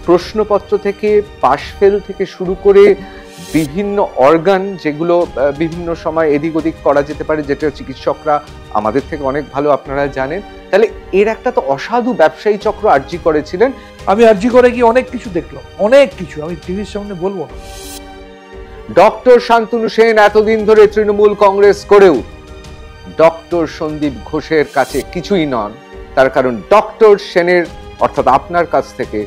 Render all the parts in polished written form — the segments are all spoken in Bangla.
প্রশ্নপত্র থেকে পাশ ফেল থেকে শুরু করে বিভিন্ন অর্গান যেগুলো বিভিন্ন সময় এদিক ওদিক করা যেতে পারে, যেটা চিকিৎসকরা আমাদের থেকে অনেক ভালো আপনারা জানেন, তাহলে এর একটা তো অসাধু ব্যবসায়ী চক্র আরজি করেছিলেন। আমি আরজি করে গিয়ে অনেক কিছু দেখলাম, অনেক কিছু, আমি টিভির সামনে বলবো না। ডক্টর শান্তনু সেন এতদিন ধরে তৃণমূল কংগ্রেস করেও ডক্টর সন্দীপ ঘোষের কাছে কিছুই নন, তার কারণ ডক্টর সেনের অর্থাৎ আপনার কাছ থেকে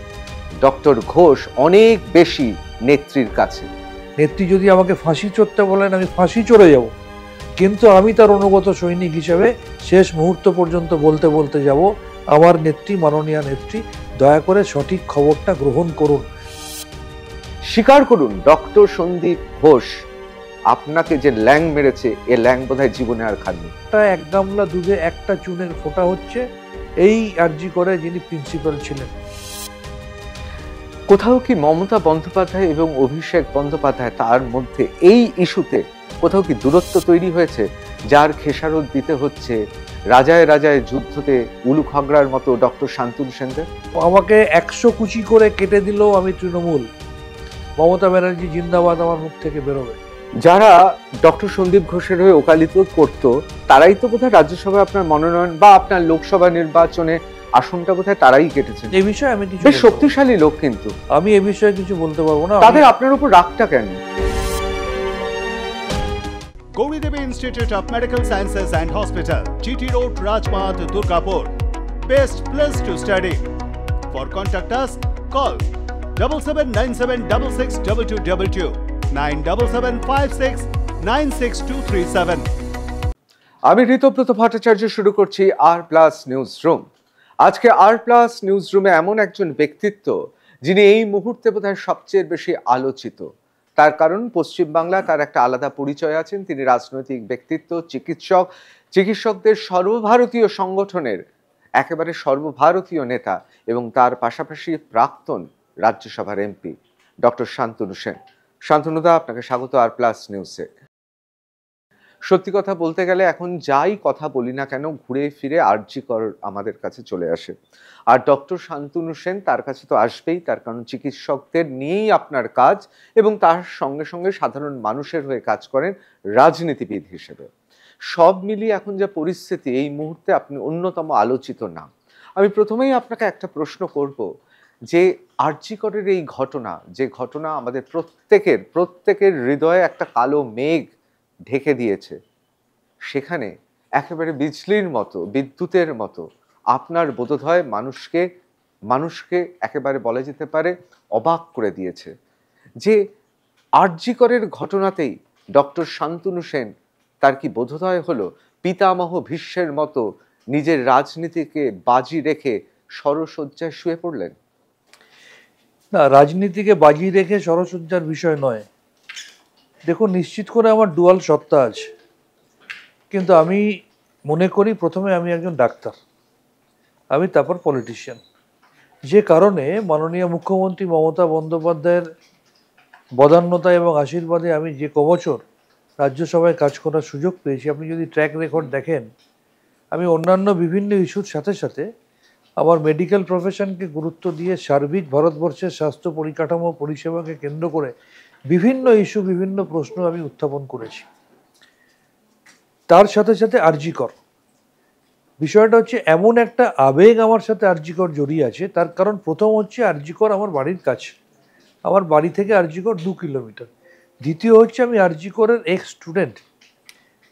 ডক্টর ঘোষ অনেক বেশি নেত্রীর কাছে। নেত্রী যদি আমাকে ফাঁসি চড়তে বলেন আমি ফাঁসি চড়ে যাব, কিন্তু আমি তার অনুগত সৈনিক হিসেবে শেষ মুহূর্ত পর্যন্ত বলতে বলতে যাব, আমার নেত্রী, মাননীয় নেত্রী, দয়া করে সঠিক খবরটা গ্রহণ করুন। স্বীকার করুন, ডক্টর সন্দীপ ঘোষ আপনাকে যে ল্যাং মেরেছে, এ ল্যাং বোধহয় জীবনে আর খাননি। এক গামলা দুধে একটা চুনের ফোঁটা হচ্ছে এই আরজি করে যিনি প্রিন্সিপাল ছিলেন। কোথাও কি মমতা বন্দ্যোপাধ্যায় এবং অভিষেক বন্দ্যোপাধ্যায় তার মধ্যে এই ইস্যুতে কোথাও কি দূরত্ব তৈরি হয়েছে, যার খেসারত দিতে হচ্ছে রাজায় রাজায় যুদ্ধতে উলু খগড়ার মতো ডক্টর শান্তনু সেনদের? আমাকে 100 কুচি করে কেটে দিলেও আমি তৃণমূল, মমতা ব্যানার্জি জিন্দাবাদ আমার মুখ থেকে বেরোবে। যারা ডক্টর সন্দীপ ঘোষের হয়ে ওকালতি করত তারাই তো বোধহয় রাজ্যসভায় আপনার মনোনয়ন বা আপনার লোকসভা নির্বাচনে আসনটা বোধহয় তারাই কেটেছেন। এই বিষয়ে আমি কিছু বেশ শক্তিশালী লোক, কিন্তু আমি এই বিষয়ে কিছু বলতে পারবো না। তাদের আপনার উপর রাগটা কেন? Gauri Devi Institute of Medical Sciences and Hospital, GT Road, Rajpath, Durgapur. Best place to study. For contact us, call 7797662222, 9775696237. আমি ঋতব্রত ভট্টাচার্য, শুরু করছি আর প্লাস নিউজ রুম। আজকে আর প্লাস নিউজ রুমে এমন একজন ব্যক্তিত্ব যিনি এই মুহূর্তে বোধহয় সবচেয়ে বেশি আলোচিত। তার কারণ পশ্চিমবাংলা তার একটা আলাদা পরিচয় আছেন। তিনি রাজনৈতিক ব্যক্তিত্ব, চিকিৎসক, চিকিৎসকদের সর্বভারতীয় সংগঠনের একেবারে সর্বভারতীয় নেতা এবং তার পাশাপাশি প্রাক্তন রাজ্যসভার এমপি ডক্টর শান্তনু সেন। শান্তনুদা, আপনাকে স্বাগত আর প্লাস নিউজে। সত্যি কথা বলতে গেলে এখন যাই কথা বলি না কেন ঘুরে ফিরে আরজি কর আমাদের কাছে চলে আসে। আর ডক্টর শান্তনু সেন তার কাছে তো আসবেই, তার কারণ চিকিৎসকদের নিয়েই আপনার কাজ এবং তার সঙ্গে সঙ্গে সাধারণ মানুষের হয়ে কাজ করেন রাজনীতিবিদ হিসেবে। সব মিলিয়ে এখন যা পরিস্থিতি, এই মুহূর্তে আপনি অন্যতম আলোচিত নাম। আমি প্রথমেই আপনাকে একটা প্রশ্ন করব যে আরজি করের এই ঘটনা, যে ঘটনা আমাদের প্রত্যেকের হৃদয়ে একটা কালো মেঘ ঢেকে দিয়েছে, সেখানে একেবারে বিজলির মতো, বিদ্যুতের মতো আপনার বোধোদয় মানুষকে একেবারে বলা যেতে পারে অবাক করে দিয়েছে যে আরজি করের ঘটনাতেই ডক্টর শান্তনু সেন, তার কি বোধোদয় হলো পিতামহ ভীষ্মের মতো নিজের রাজনীতিকে বাজি রেখে সরসজ্জায় শুয়ে পড়লেন? না, রাজনীতিকে বাজি রেখে সরসজ্জার বিষয় নয়। দেখুন, নিশ্চিত করে আমার ডুয়াল সত্তা আছে, কিন্তু আমি মনে করি প্রথমে আমি একজন ডাক্তার, আমি তারপর পলিটিশিয়ান। যে কারণে মাননীয় মুখ্যমন্ত্রী মমতা বন্দ্যোপাধ্যায়ের বদান্যতা এবং আশীর্বাদে আমি যে কবছর রাজ্যসভায় কাজ করার সুযোগ পেয়েছি, আপনি যদি ট্র্যাক রেকর্ড দেখেন, আমি অন্যান্য বিভিন্ন ইস্যুর সাথে সাথে আমার মেডিকেল প্রফেশনকে গুরুত্ব দিয়ে সার্বিক ভারতবর্ষের স্বাস্থ্য পরিকাঠামো পরিষেবাকে কেন্দ্র করে বিভিন্ন ইস্যু, বিভিন্ন প্রশ্ন আমি উত্থাপন করেছি। তার সাথে সাথে আরজি কর বিষয়টা হচ্ছে এমন একটা আবেগ আমার সাথে আরজি কর জড়িয়ে আছে। তার কারণ প্রথম হচ্ছে আরজি কর আমার বাড়ির কাছে, আমার বাড়ি থেকে আরজি কর 2 কিলোমিটার। দ্বিতীয় হচ্ছে আমি আরজি করের এক্স স্টুডেন্ট,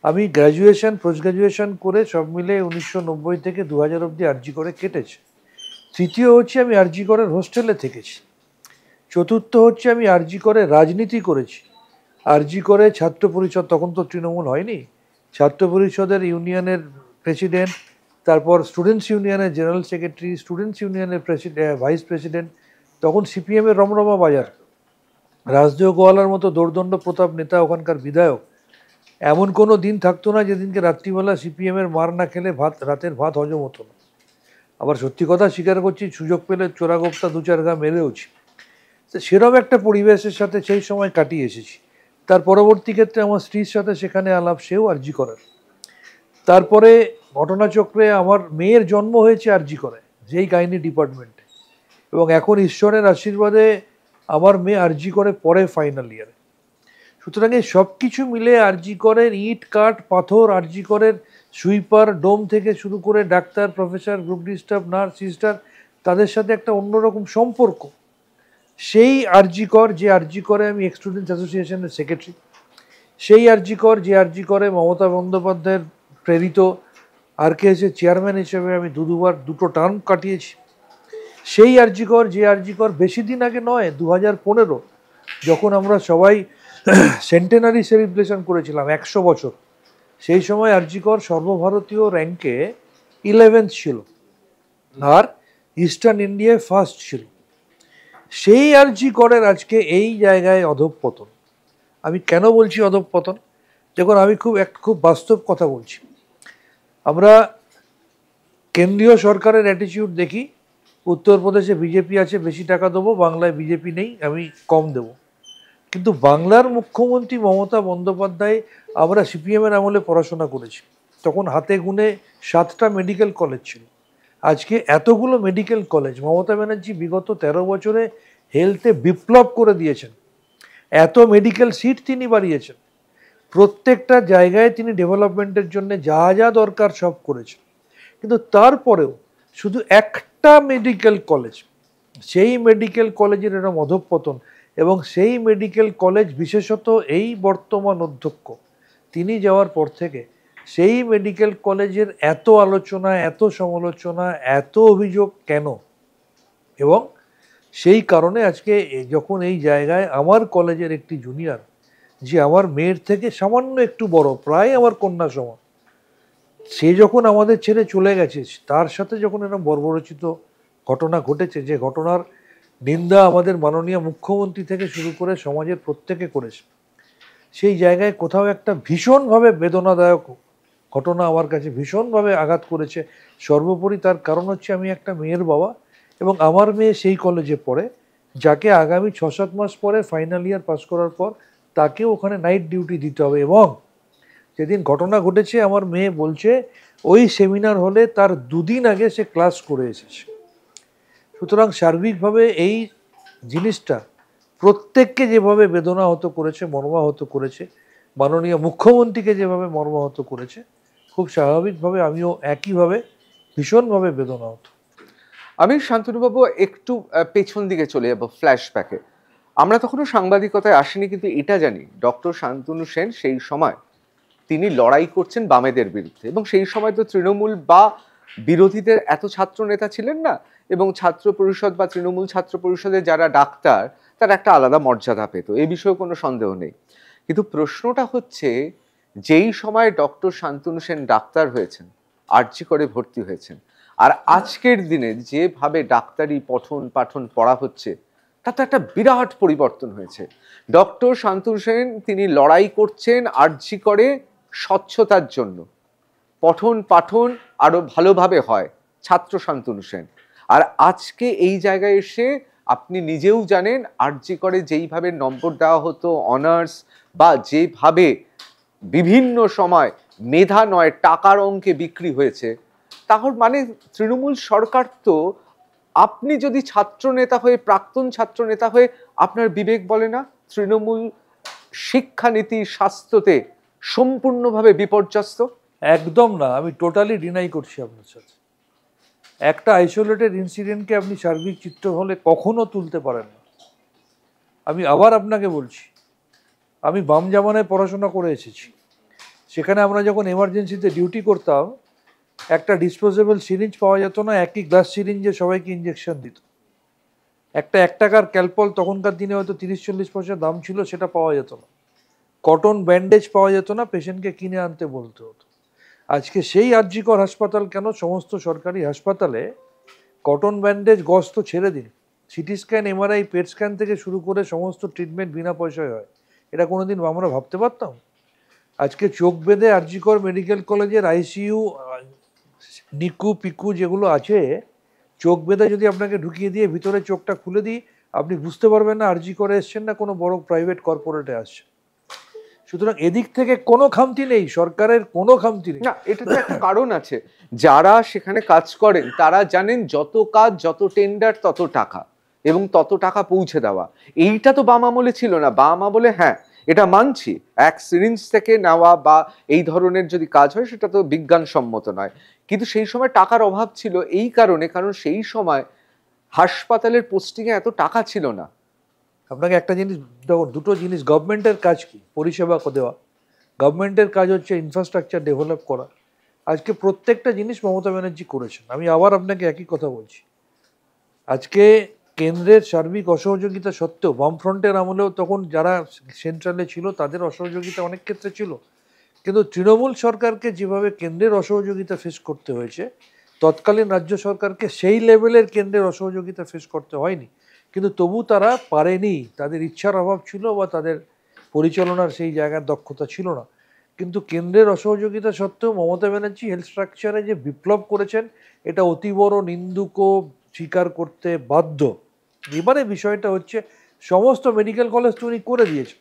আমি গ্র্যাজুয়েশন, পোস্ট গ্র্যাজুয়েশন করে সব মিলে 1990 থেকে 2000 অবধি আরজি করে কেটেছি। তৃতীয় হচ্ছে আমি আরজি করের হোস্টেলে থেকেছি। চতুর্থ হচ্ছে আমি আরজি করে রাজনীতি করেছি। আরজি করে ছাত্র পরিষদ, তখন তো তৃণমূল হয়নি, ছাত্র পরিষদের ইউনিয়নের প্রেসিডেন্ট, তারপর স্টুডেন্টস ইউনিয়নের জেনারেল সেক্রেটারি, স্টুডেন্টস ইউনিয়নের ভাইস প্রেসিডেন্ট, তখন সিপিএমের রমরমা বাজার, রাজদেও গোয়ালার মতো দোর্দণ্ড প্রতাপ নেতা ওখানকার বিধায়ক। এমন কোনো দিন থাকতো না যেদিনকে রাত্রিবেলা সিপিএমের মার না খেলে রাতের ভাত হজম হতো না। আবার সত্যি কথা স্বীকার করছি, সুযোগ পেলে চোরাগোপ্তা 2-4 গা মেরেওছি। তো সেরকম একটা পরিবেশের সাথে সেই সময় কাটিয়ে এসেছি। তার পরবর্তী ক্ষেত্রে আমার স্ত্রীর সাথে সেখানে আলাপ, সেও আরজি করার। তারপরে ঘটনাচক্রে আমার মেয়ের জন্ম হয়েছে আরজি করে, যেই গাইনি ডিপার্টমেন্টে। এবং এখন ঈশ্বরের আশীর্বাদে আমার মেয়ে আরজি করে পড়ে ফাইনাল ইয়ারে। সুতরাং এই সব কিছু মিলে আরজি করের ইট কাঠ পাথর, আরজি করের সুইপার ডোম থেকে শুরু করে doctor, professor, group D staff, nurse, sister, তাদের সাথে একটা অন্যরকম সম্পর্ক। সেই আরজি কর যে আরজি করে আমি এক্স স্টুডেন্টস অ্যাসোসিয়েশনের সেক্রেটারি, সেই আরজি কর যে আরজি করে মমতা বন্দ্যোপাধ্যায়ের প্রেরিত আরকেএসের চেয়ারম্যান হিসেবে আমি দুবার দুটো টার্ম কাটিয়েছি। সেই আরজি কর যে আরজি কর বেশি দিন আগে নয়, 2015 যখন আমরা সবাই সেন্টেনারি সেলিব্রেশন করেছিলাম 100 বছর, সেই সময় আরজি কর সর্বভারতীয় র্যাঙ্কে 11th ছিল আর ইস্টার্ন ইন্ডিয়ায় ফার্স্ট ছিল। সেই আরজি করের আজকে এই জায়গায় অধঃপতন। আমি কেন বলছি অধঃপতন? দেখুন, আমি খুব বাস্তব কথা বলছি। আমরা কেন্দ্রীয় সরকারের অ্যাটিটিউড দেখি, উত্তরপ্রদেশে বিজেপি আছে, বেশি টাকা দেবো, বাংলায় বিজেপি নেই, আমি কম দেবো। কিন্তু বাংলার মুখ্যমন্ত্রী মমতা বন্দ্যোপাধ্যায়, আমরা সিপিএমের আমলে পড়াশোনা করেছি, তখন হাতে গুনে 7টা মেডিকেল কলেজ ছিল। আজকে এতগুলো মেডিকেল কলেজ। মমতা ব্যানার্জি বিগত 13 বছরে হেলথে বিপ্লব করে দিয়েছেন। এত মেডিকেল সিট তিনি বাড়িয়েছেন, প্রত্যেকটা জায়গায় তিনি ডেভেলপমেন্টের জন্য যা যা দরকার সব করেছেন। কিন্তু তারপরেও শুধু একটা মেডিকেল কলেজ, সেই মেডিকেল কলেজের এরকম অধঃপতন। এবং সেই মেডিকেল কলেজ, বিশেষত এই বর্তমান অধ্যক্ষ তিনি যাওয়ার পর থেকে সেই মেডিকেল কলেজের এত আলোচনা, এত সমালোচনা, এত অভিযোগ কেন? এবং সেই কারণে আজকে যখন এই জায়গায় আমার কলেজের একটি জুনিয়র, যে আমার মেয়ের থেকে সামান্য একটু বড়, প্রায় আমার কন্যা সমান, সে যখন আমাদের ছেড়ে চলে গেছে, তার সাথে যখন এরকম বর্বরচিত ঘটনা ঘটেছে, যে ঘটনার নিন্দা আমাদের মাননীয় মুখ্যমন্ত্রী থেকে শুরু করে সমাজের প্রত্যেকে করেছে, সেই জায়গায় কোথাও একটা ভীষণভাবে বেদনাদায়ক ঘটনা আমার কাছে ভীষণভাবে আঘাত করেছে। সর্বোপরি তার কারণ হচ্ছে আমি একটা মেয়ের বাবা, এবং আমার মেয়ে সেই কলেজে পড়ে, যাকে আগামী 6-7 মাস পরে ফাইনাল ইয়ার পাস করার পর তাকেও ওখানে নাইট ডিউটি দিতে হবে। এবং যেদিন ঘটনা ঘটেছে, আমার মেয়ে বলছে ওই সেমিনার হলে তার 2 দিন আগে সে ক্লাস করে এসেছে। সুতরাং সার্বিকভাবে এই জিনিসটা প্রত্যেককে যেভাবে বেদনাহত করেছে, মর্মাহত করেছে, মাননীয় মুখ্যমন্ত্রীকে যেভাবে মর্মাহত করেছে, খুব স্বাভাবিকভাবে আমিও একইভাবে ভীষণভাবে বেদনাহত। আমি শান্তনুবাবু একটু পেছন দিকে চলে যাব, ফ্ল্যাশব্যাকে। আমরা তখনও সাংবাদিকতায় আসিনি, কিন্তু এটা জানি ডক্টর শান্তনু সেন সেই সময় তিনি লড়াই করছেন বামেদের বিরুদ্ধে, এবং সেই সময় তো তৃণমূল বা বিরোধীদের এত ছাত্র নেতা ছিলেন না, এবং ছাত্র পরিষদ বা তৃণমূল ছাত্র পরিষদের যারা ডাক্তার, তারা একটা আলাদা মর্যাদা পেত, এ বিষয়ে কোনো সন্দেহ নেই। কিন্তু প্রশ্নটা হচ্ছে, যেই সময় ডক্টর শান্তনু সেন ডাক্তার হয়েছেন, আরজি করে ভর্তি হয়েছেন, আর আজকের দিনে যেভাবে ডাক্তারি পঠন পাঠন পড়া হচ্ছে, তাতে একটা বিরাট পরিবর্তন হয়েছে। ডক্টর শান্তনু সেন তিনি লড়াই করছেন আরজি করে স্বচ্ছতার জন্য, পঠন পাঠন আরো ভালোভাবে হয়, ছাত্র শান্তনু সেন। আর আজকে এই জায়গায় এসে আপনি নিজেও জানেন, আরজি করে যেইভাবে নম্বর দেওয়া হতো অনার্স, বা যেভাবে বিভিন্ন সময় মেধা নয় টাকার অঙ্কে বিক্রি হয়েছে, তাহলে মানে তৃণমূল সরকার তো, আপনি যদি ছাত্র নেতা হয়ে, প্রাক্তন ছাত্র নেতা হয়ে, আপনার বিবেক বলে না তৃণমূল শিক্ষানীতি স্বাস্থ্যতে সম্পূর্ণভাবে বিপর্যস্ত? একদম না, আমি টোটালি ডিনাই করছি আপনার সাথে। একটা আইসোলেটেড ইনসিডেন্টকে আপনি সার্বিক চিত্র হলে কখনো তুলতে পারেন না। আমি আবার আপনাকে বলছি, আমি বাম জামানায় পড়াশোনা করে এসেছি। সেখানে আমরা যখন এমার্জেন্সিতে ডিউটি করতাম, একটা ডিসপোজেবল সিরিঞ্জ পাওয়া যেত না, একই গ্লাস সিরিঞ্জে সবাইকে ইঞ্জেকশন দিত। একটা 1 টাকার ক্যালপল, তখনকার দিনে হয়তো 30-40 পয়সা দাম ছিল, সেটা পাওয়া যেত না। কটন ব্যান্ডেজ পাওয়া যেত না, পেশেন্টকে কিনে আনতে বলতে হতো। আজকে সেই আরজি কর হাসপাতাল কেন, সমস্ত সরকারি হাসপাতালে কটন ব্যান্ডেজ গজ তো ছেড়ে দিন, CT scan, MRI, PET scan থেকে শুরু করে সমস্ত ট্রিটমেন্ট বিনা পয়সায় হয়। এটা কোনোদিন আমরা ভাবতে পারতাম? আজকে চোখ বেঁধে আরজি কর মেডিকেল কলেজের আইসিইউ, নিকু পিকু যেগুলো আছে, চোখ বেঁধে যদি আপনাকে ঢুকিয়ে দিয়ে ভিতরে চোখটা খুলে দিই, আপনি বুঝতে পারবেন না আরজি করে এসছেন না কোনো বড় প্রাইভেট কর্পোরেটে আসছেন। সুতরাং এদিক থেকে কোনো খামতি নেই, সরকারের কোনো খামতি নেই। না, এটা তো একটা কারণ আছে, যারা সেখানে কাজ করেন তারা জানেন যত কাজ যত টেন্ডার তত টাকা, এবং তত টাকা পৌঁছে দেওয়া। এইটা তো বাম আমলে ছিল না। বাম আমলে হ্যাঁ এটা মানছি, এক সিরিঞ্জ থেকে নেওয়া বা এই ধরনের যদি কাজ হয় সেটা তো বিজ্ঞানসম্মত নয়, কিন্তু সেই সময় টাকার অভাব ছিল এই কারণে, কারণ সেই সময় হাসপাতালের পোস্টিংয়ে এত টাকা ছিল না। আপনাকে একটা জিনিস, দুটো জিনিস, গভর্নমেন্টের কাজ কি? পরিষেবা দেওয়া। গভর্নমেন্টের কাজ হচ্ছে ইনফ্রাস্ট্রাকচার ডেভেলপ করা। আজকে প্রত্যেকটা জিনিস মমতা ব্যানার্জি করেছেন। আমি আবার আপনাকে একই কথা বলছি, আজকে কেন্দ্রের সার্বিক অসহযোগিতা সত্ত্বেও, বামফ্রন্টের আমলেও তখন যারা সেন্ট্রালে ছিল তাদের অসহযোগিতা অনেক ক্ষেত্রে ছিল, কিন্তু তৃণমূল সরকারকে যেভাবে কেন্দ্রের অসহযোগিতা ফেস করতে হয়েছে, তৎকালীন রাজ্য সরকারকে সেই লেভেলের কেন্দ্রের অসহযোগিতা ফেস করতে হয়নি। কিন্তু তবু তারা পারেনি, তাদের ইচ্ছার অভাব ছিল বা তাদের পরিচালনার সেই জায়গার দক্ষতা ছিল না। কিন্তু কেন্দ্রের অসহযোগিতা সত্ত্বেও মমতা ব্যানার্জি হেলথ স্ট্রাকচারে যে বিপ্লব করেছেন, এটা অতি বড় নিন্দুকও স্বীকার করতে বাধ্য। এবারে বিষয়টা হচ্ছে সমস্ত মেডিকেল কলেজ তো উনি করে দিয়েছেন,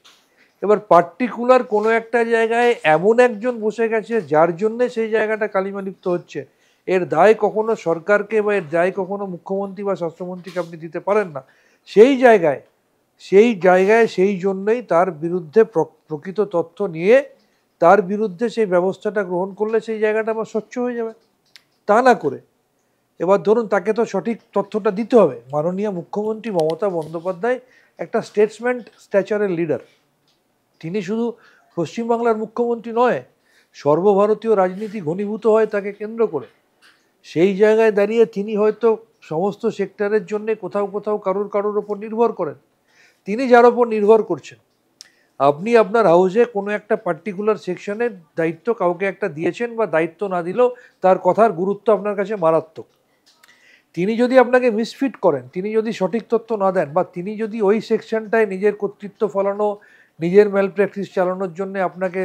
এবার পার্টিকুলার কোনো একটা জায়গায় এমন একজন বসে গেছে যার জন্যে সেই জায়গাটা কালিমালিপ্ত হচ্ছে, এর দায় কখনো সরকারকে বা এর দায় কখনো মুখ্যমন্ত্রী বা স্বাস্থ্যমন্ত্রীকে আপনি দিতে পারেন না। সেই জায়গায় সেই জন্যই তার বিরুদ্ধে প্রকৃত তথ্য নিয়ে তার বিরুদ্ধে সেই ব্যবস্থাটা গ্রহণ করলে সেই জায়গাটা আবার স্বচ্ছ হয়ে যাবে। তা না করে এবার ধরুন তাকে তো সঠিক তথ্যটা দিতে হবে। মাননীয় মুখ্যমন্ত্রী মমতা বন্দ্যোপাধ্যায় একটা স্টেটসম্যান স্ট্যাচারের লিডার। তিনি শুধু পশ্চিমবাংলার মুখ্যমন্ত্রী নয়, সর্বভারতীয় রাজনীতি ঘনীভূত হয় তাকে কেন্দ্র করে। সেই জায়গায় দাঁড়িয়ে তিনি হয়তো সমস্ত সেক্টরের জন্য কোথাও কোথাও কারোর ওপর নির্ভর করেন। তিনি যার ওপর নির্ভর করছেন, আপনি আপনার হাউসে কোনো একটা পার্টিকুলার সেকশনের দায়িত্ব কাউকে একটা দিয়েছেন বা দায়িত্ব না দিলেও তার কথার গুরুত্ব আপনার কাছে মারাত্মক। তিনি যদি আপনাকে মিসফিট করেন, তিনি যদি সঠিক তথ্য না দেন, বা তিনি যদি ওই সেকশনটায় নিজের কর্তৃত্ব ফলানো, নিজের ম্যাল প্র্যাকটিস চালানোর জন্য আপনাকে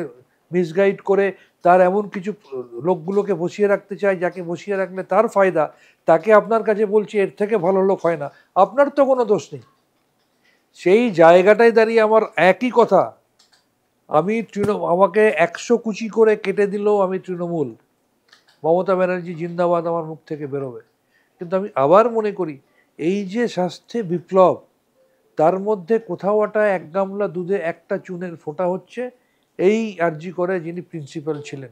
মিসগাইড করে তার এমন কিছু লোকগুলোকে বসিয়ে রাখতে চায় যাকে বসিয়ে রাখলে তার ফায়দা, তাকে আপনার কাছে বলছি এর থেকে ভালো লোক হয় না, আপনার তো কোনো দোষ নেই। সেই জায়গাটায় দাঁড়িয়ে আমার একই কথা, আমি আমাকে 100 কুচি করে কেটে দিলেও আমি তৃণমূল, মমতা ব্যানার্জি জিন্দাবাদ আমার মুখ থেকে বেরোবে। কিন্তু আমি আবার মনে করি এই যে স্বাস্থ্যে বিপ্লব, তার মধ্যে কোথাও একটা এক গামলা দুধে একটা চুনের ফোঁটা হচ্ছে এই আরজি করে যিনি প্রিন্সিপাল ছিলেন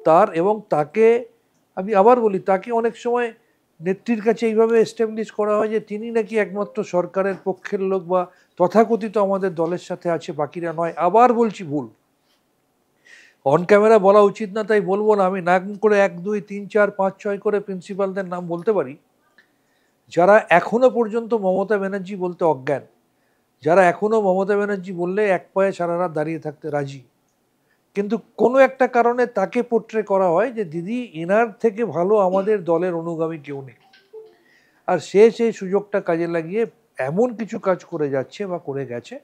তার। এবং তাকে আমি আবার বলি, তাকে অনেক সময় নেত্রীর কাছে এইভাবে এস্টাবলিশ করা হয় যে তিনি নাকি একমাত্র সরকারের পক্ষের লোক বা তথাকথিত আমাদের দলের সাথে আছে, বাকিরা নয়। আবার বলছি ভুল, অন ক্যামেরা বলা উচিত না তাই বলবো না। আমি নাম করে 1 2 3 4 5 6 করে প্রিন্সিপালদের নাম বলতে পারি, যারা এখনো পর্যন্ত মমতা ব্যানার্জি বলতে অজ্ঞান, যারা এখনো মমতা ব্যানার্জি বললে এক পায়ে সারা রাত দাঁড়িয়ে থাকতে রাজি, কিন্তু কোনো একটা কারণে তাকে পোট্রে করা হয় যে দিদি এনার থেকে ভালো আমাদের দলের অনুগামী কেউ নেই। আর সে সেই সুযোগটা কাজে লাগিয়ে এমন কিছু কাজ করে যাচ্ছে বা করে গেছে,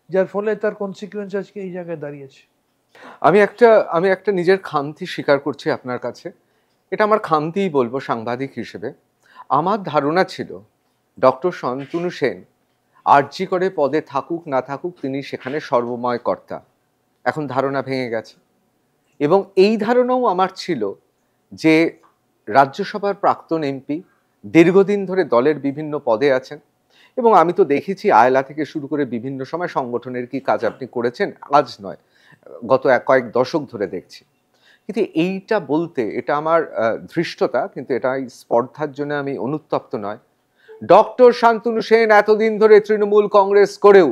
যার ফলে তার কনসিকুয়েন্স আজকে এই জায়গায় দাঁড়িয়েছে। আমি একটা নিজের খামতি স্বীকার করছি আপনার কাছে, এটা আমার খামতিই বলবো সাংবাদিক হিসেবে। আমার ধারণা ছিল ডক্টর শান্তনু সেন আরজি করে পদে থাকুক না থাকুক তিনি সেখানে সর্বময় কর্তা। এখন ধারণা ভেঙে গেছে। এবং এই ধারণাও আমার ছিল যে রাজ্যসভার প্রাক্তন এমপি, দীর্ঘদিন ধরে দলের বিভিন্ন পদে আছেন, এবং আমি তো দেখেছি আয়লা থেকে শুরু করে বিভিন্ন সময় সংগঠনের কি কাজ আপনি করেছেন, আজ নয় গত কয়েক দশক ধরে দেখছি। কিন্তু এইটা বলতে এটা আমার ধৃষ্টতা, কিন্তু এটা স্পর্ধার জন্য আমি অনুতপ্ত নয়। ডক্টর শান্তনু সেন এতদিন ধরে তৃণমূল কংগ্রেস করেও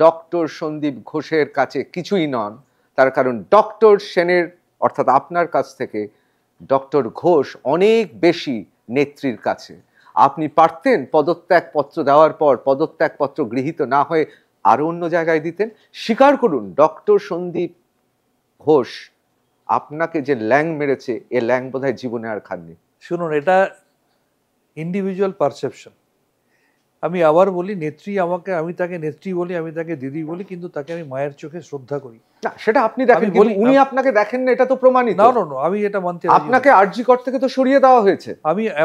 ডক্টর সন্দীপ ঘোষের কাছে কিছুই নন। তার কারণ ডক্টর সেনের অর্থাৎ আপনার কাছ থেকে ডক্টর ঘোষ অনেক বেশি নেত্রীর কাছে। আপনি পারতেন পদত্যাগপত্র দেওয়ার পর পদত্যাগপত্র গৃহীত না হয়ে আরও অন্য জায়গায় দিতেন। স্বীকার করুন ডক্টর সন্দীপ ঘোষ আপনাকে যে ল্যাং মেরেছে, এ ল্যাং বোধহয় জীবনে আর খাননি। শুনুন, এটা ইন্ডিভিজুয়াল পারসেপশন। আমি আবার বলি, নেত্রী আমাকে, আমি তাকে নেত্রী বলি, আমি তাকে দিদি বলি, কিন্তু তাকে আমি মায়ের চোখে শ্রদ্ধা করি। না, সেটা আপনি দেখেন, কিন্তু উনি আপনাকে দেখেন না, এটা তো প্রমাণিত। না, আমি এটা মানতে রাজি নই। আপনাকে আরজি কর থেকে তো সরিয়ে দেওয়া হয়েছে।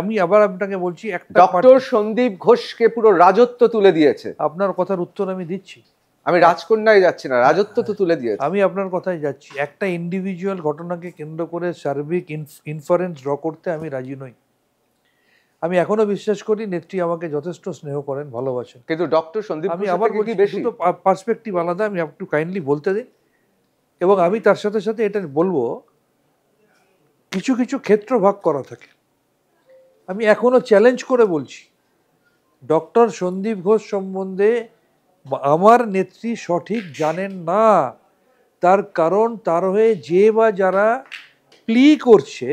আমি আবার আপনাকে বলছি, একটা ডক্টর সন্দীপ ঘোষকে পুরো রাজত্ব তুলে দিয়েছে। আপনার কথার উত্তর আমি দিচ্ছি। আমি রাজকন্যায় যাচ্ছি না, রাজত্ব তো তুলে দিয়েছে। আমি আপনার কথায় যাচ্ছি, একটা ইন্ডিভিজুয়াল ঘটনাকে কেন্দ্র করে সার্বিক ইনফারেন্স ড্র করতে আমি রাজি নই। আমি এখনো বিশ্বাস করি নেত্রী আমাকে যথেষ্ট স্নেহ করেন, ভালোবাসেন। কিন্তু ডক্টর সন্দীপ আমি ঘোষের আবার থেকে বলছি, কি বেশি? দুটো পার্সপেক্টিভ আলাদা, আমি একটু কাইন্ডলি বলতে দিন। এবং আমি তার সাথে সাথে এটা বলবো, কিছু কিছু ক্ষেত্র ভাগ করা থাকে। আমি এখনো চ্যালেঞ্জ করে বলছি, ডক্টর সন্দীপ ঘোষ সম্বন্ধে আমার নেত্রী সঠিক জানেন না। তার কারণ তার হয়ে যে বা যারা প্লি করছে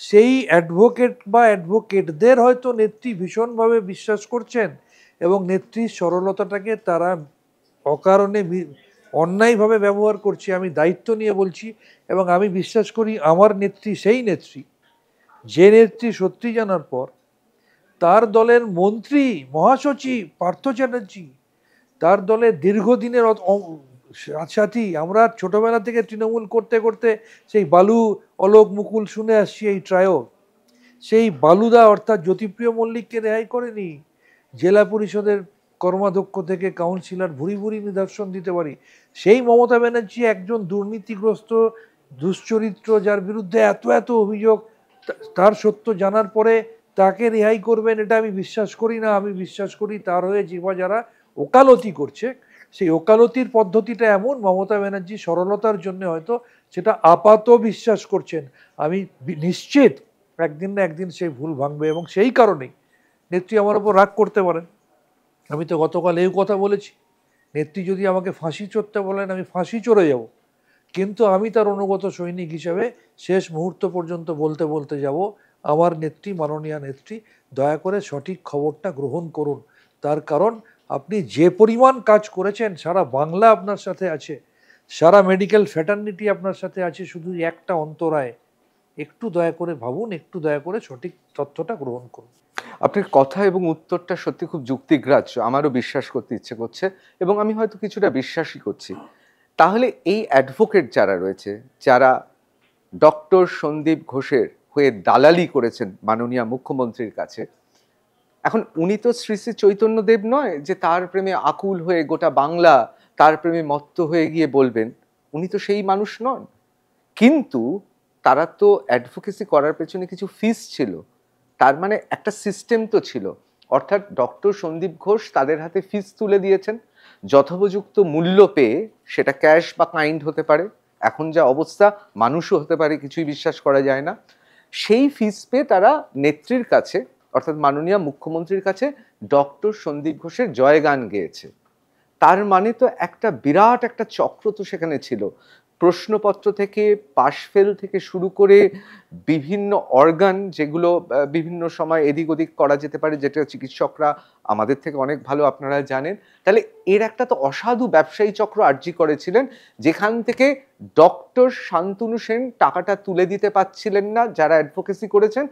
সেই অ্যাডভোকেট বা অ্যাডভোকেটদের হয়তো নেত্রী ভীষণভাবে বিশ্বাস করছেন, এবং নেত্রীর সরলতাটাকে তারা অকারণে অন্যায়ভাবে ব্যবহার করছে। আমি দায়িত্ব নিয়ে বলছি, এবং আমি বিশ্বাস করি আমার নেত্রী সেই নেত্রী যে নেত্রী সত্যি জানার পর তার দলের মন্ত্রী মহাসচিব পার্থ চ্যাটার্জি, তার দলের দীর্ঘদিনের সাথী, আমরা ছোটবেলা থেকে তৃণমূল করতে করতে সেই বালু, অলোক, মুকুল শুনে আসছি এই ট্রায়ো, সেই বালুদা অর্থাৎ জ্যোতিপ্রিয় মল্লিককে রেহাই করেনি। জেলা পরিষদের কর্মাধ্যক্ষ থেকে কাউন্সিলর ভুরি ভুরি নিদর্শন দিতে পারি। সেই মমতা ব্যানার্জি একজন দুর্নীতিগ্রস্ত দুশ্চরিত্র, যার বিরুদ্ধে এত এত অভিযোগ, তার সত্য জানার পরে তাকে রেহাই করবেন, এটা আমি বিশ্বাস করি না। আমি বিশ্বাস করি তার হয়ে যে বা যারা ওকালতি করছে, সেই ওকালতির পদ্ধতিটা এমন, মমতা ব্যানার্জি সরলতার জন্য হয়তো সেটা আপাত বিশ্বাস করছেন। আমি নিশ্চিত একদিন না একদিন সেই ভুল ভাঙবে, এবং সেই কারণেই নেত্রী আমার ওপর রাগ করতে পারেন। আমি তো গতকাল এই কথা বলেছি, নেত্রী যদি আমাকে ফাঁসি চড়তে বলেন আমি ফাঁসি চড়ে যাব, কিন্তু আমি তার অনুগত সৈনিক হিসেবে শেষ মুহূর্ত পর্যন্ত বলতে বলতে যাব, আমার নেত্রী, মাননীয় নেত্রী, দয়া করে সঠিক খবরটা গ্রহণ করুন। তার কারণ আপনি যে পরিমাণ কাজ করেছেন, সারা বাংলা আপনার সাথে আছে, সারা মেডিকেল ফ্র্যাটার্নিটি আপনার সাথে আছে, শুধু একটা অন্তরায়, একটু দয়া করে ভাবুন, একটু দয়া করে সঠিক তথ্যটা গ্রহণ করুন। আপনার কথা এবং উত্তরটা সত্যি খুব যুক্তিগ্রাহ্য, আমারও বিশ্বাস করতে ইচ্ছে করছে, এবং আমি হয়তো কিছুটা বিশ্বাসই করছি। তাহলে এই অ্যাডভোকেট যারা রয়েছে, যারা ডক্টর সন্দীপ ঘোষের হয়ে দালালি করেছেন মাননীয় মুখ্যমন্ত্রীর কাছে, এখন উনি তো শ্রী শ্রী চৈতন্যদেব নয় যে তার প্রেমে আকুল হয়ে গোটা বাংলা তার প্রেমে মত্ত হয়ে গিয়ে বলবেন। উনি তো সেই মানুষ নন। কিন্তু তারা তো অ্যাডভোকেসি করার পেছনে কিছু ফিস ছিল, তার মানে একটা সিস্টেম তো ছিল। অর্থাৎ ডক্টর সন্দীপ ঘোষ তাদের হাতে ফিস তুলে দিয়েছেন, যথোপযুক্ত মূল্য পেয়ে, সেটা ক্যাশ বা কাইন্ড হতে পারে, এখন যা অবস্থা মানুষও হতে পারে, কিছুই বিশ্বাস করা যায় না। সেই ফিস পেয়ে তারা নেত্রীর কাছে, অর্থাৎ মাননীয় মুখ্যমন্ত্রীর কাছে ডক্টর সন্দীপ ঘোষের জয়গান গেয়েছে। তার মানে তো একটা বিরাট একটা চক্র তো সেখানে ছিল। প্রশ্নপত্র থেকে পাশ ফেল থেকে শুরু করে বিভিন্ন অর্গান, যেগুলো বিভিন্ন সময় এদিক ওদিক করা যেতে পারে, যেটা চিকিৎসকরা আমাদের থেকে অনেক ভালো আপনারা জানেন। তাহলে এর একটা তো অসাধু ব্যবসায়ী চক্র আর্জি করেছিলেন, যেখান থেকে ডক্টর শান্তনু সেন টাকাটা তুলে দিতে পারছিলেন না, যারা অ্যাডভোকেসি করেছেন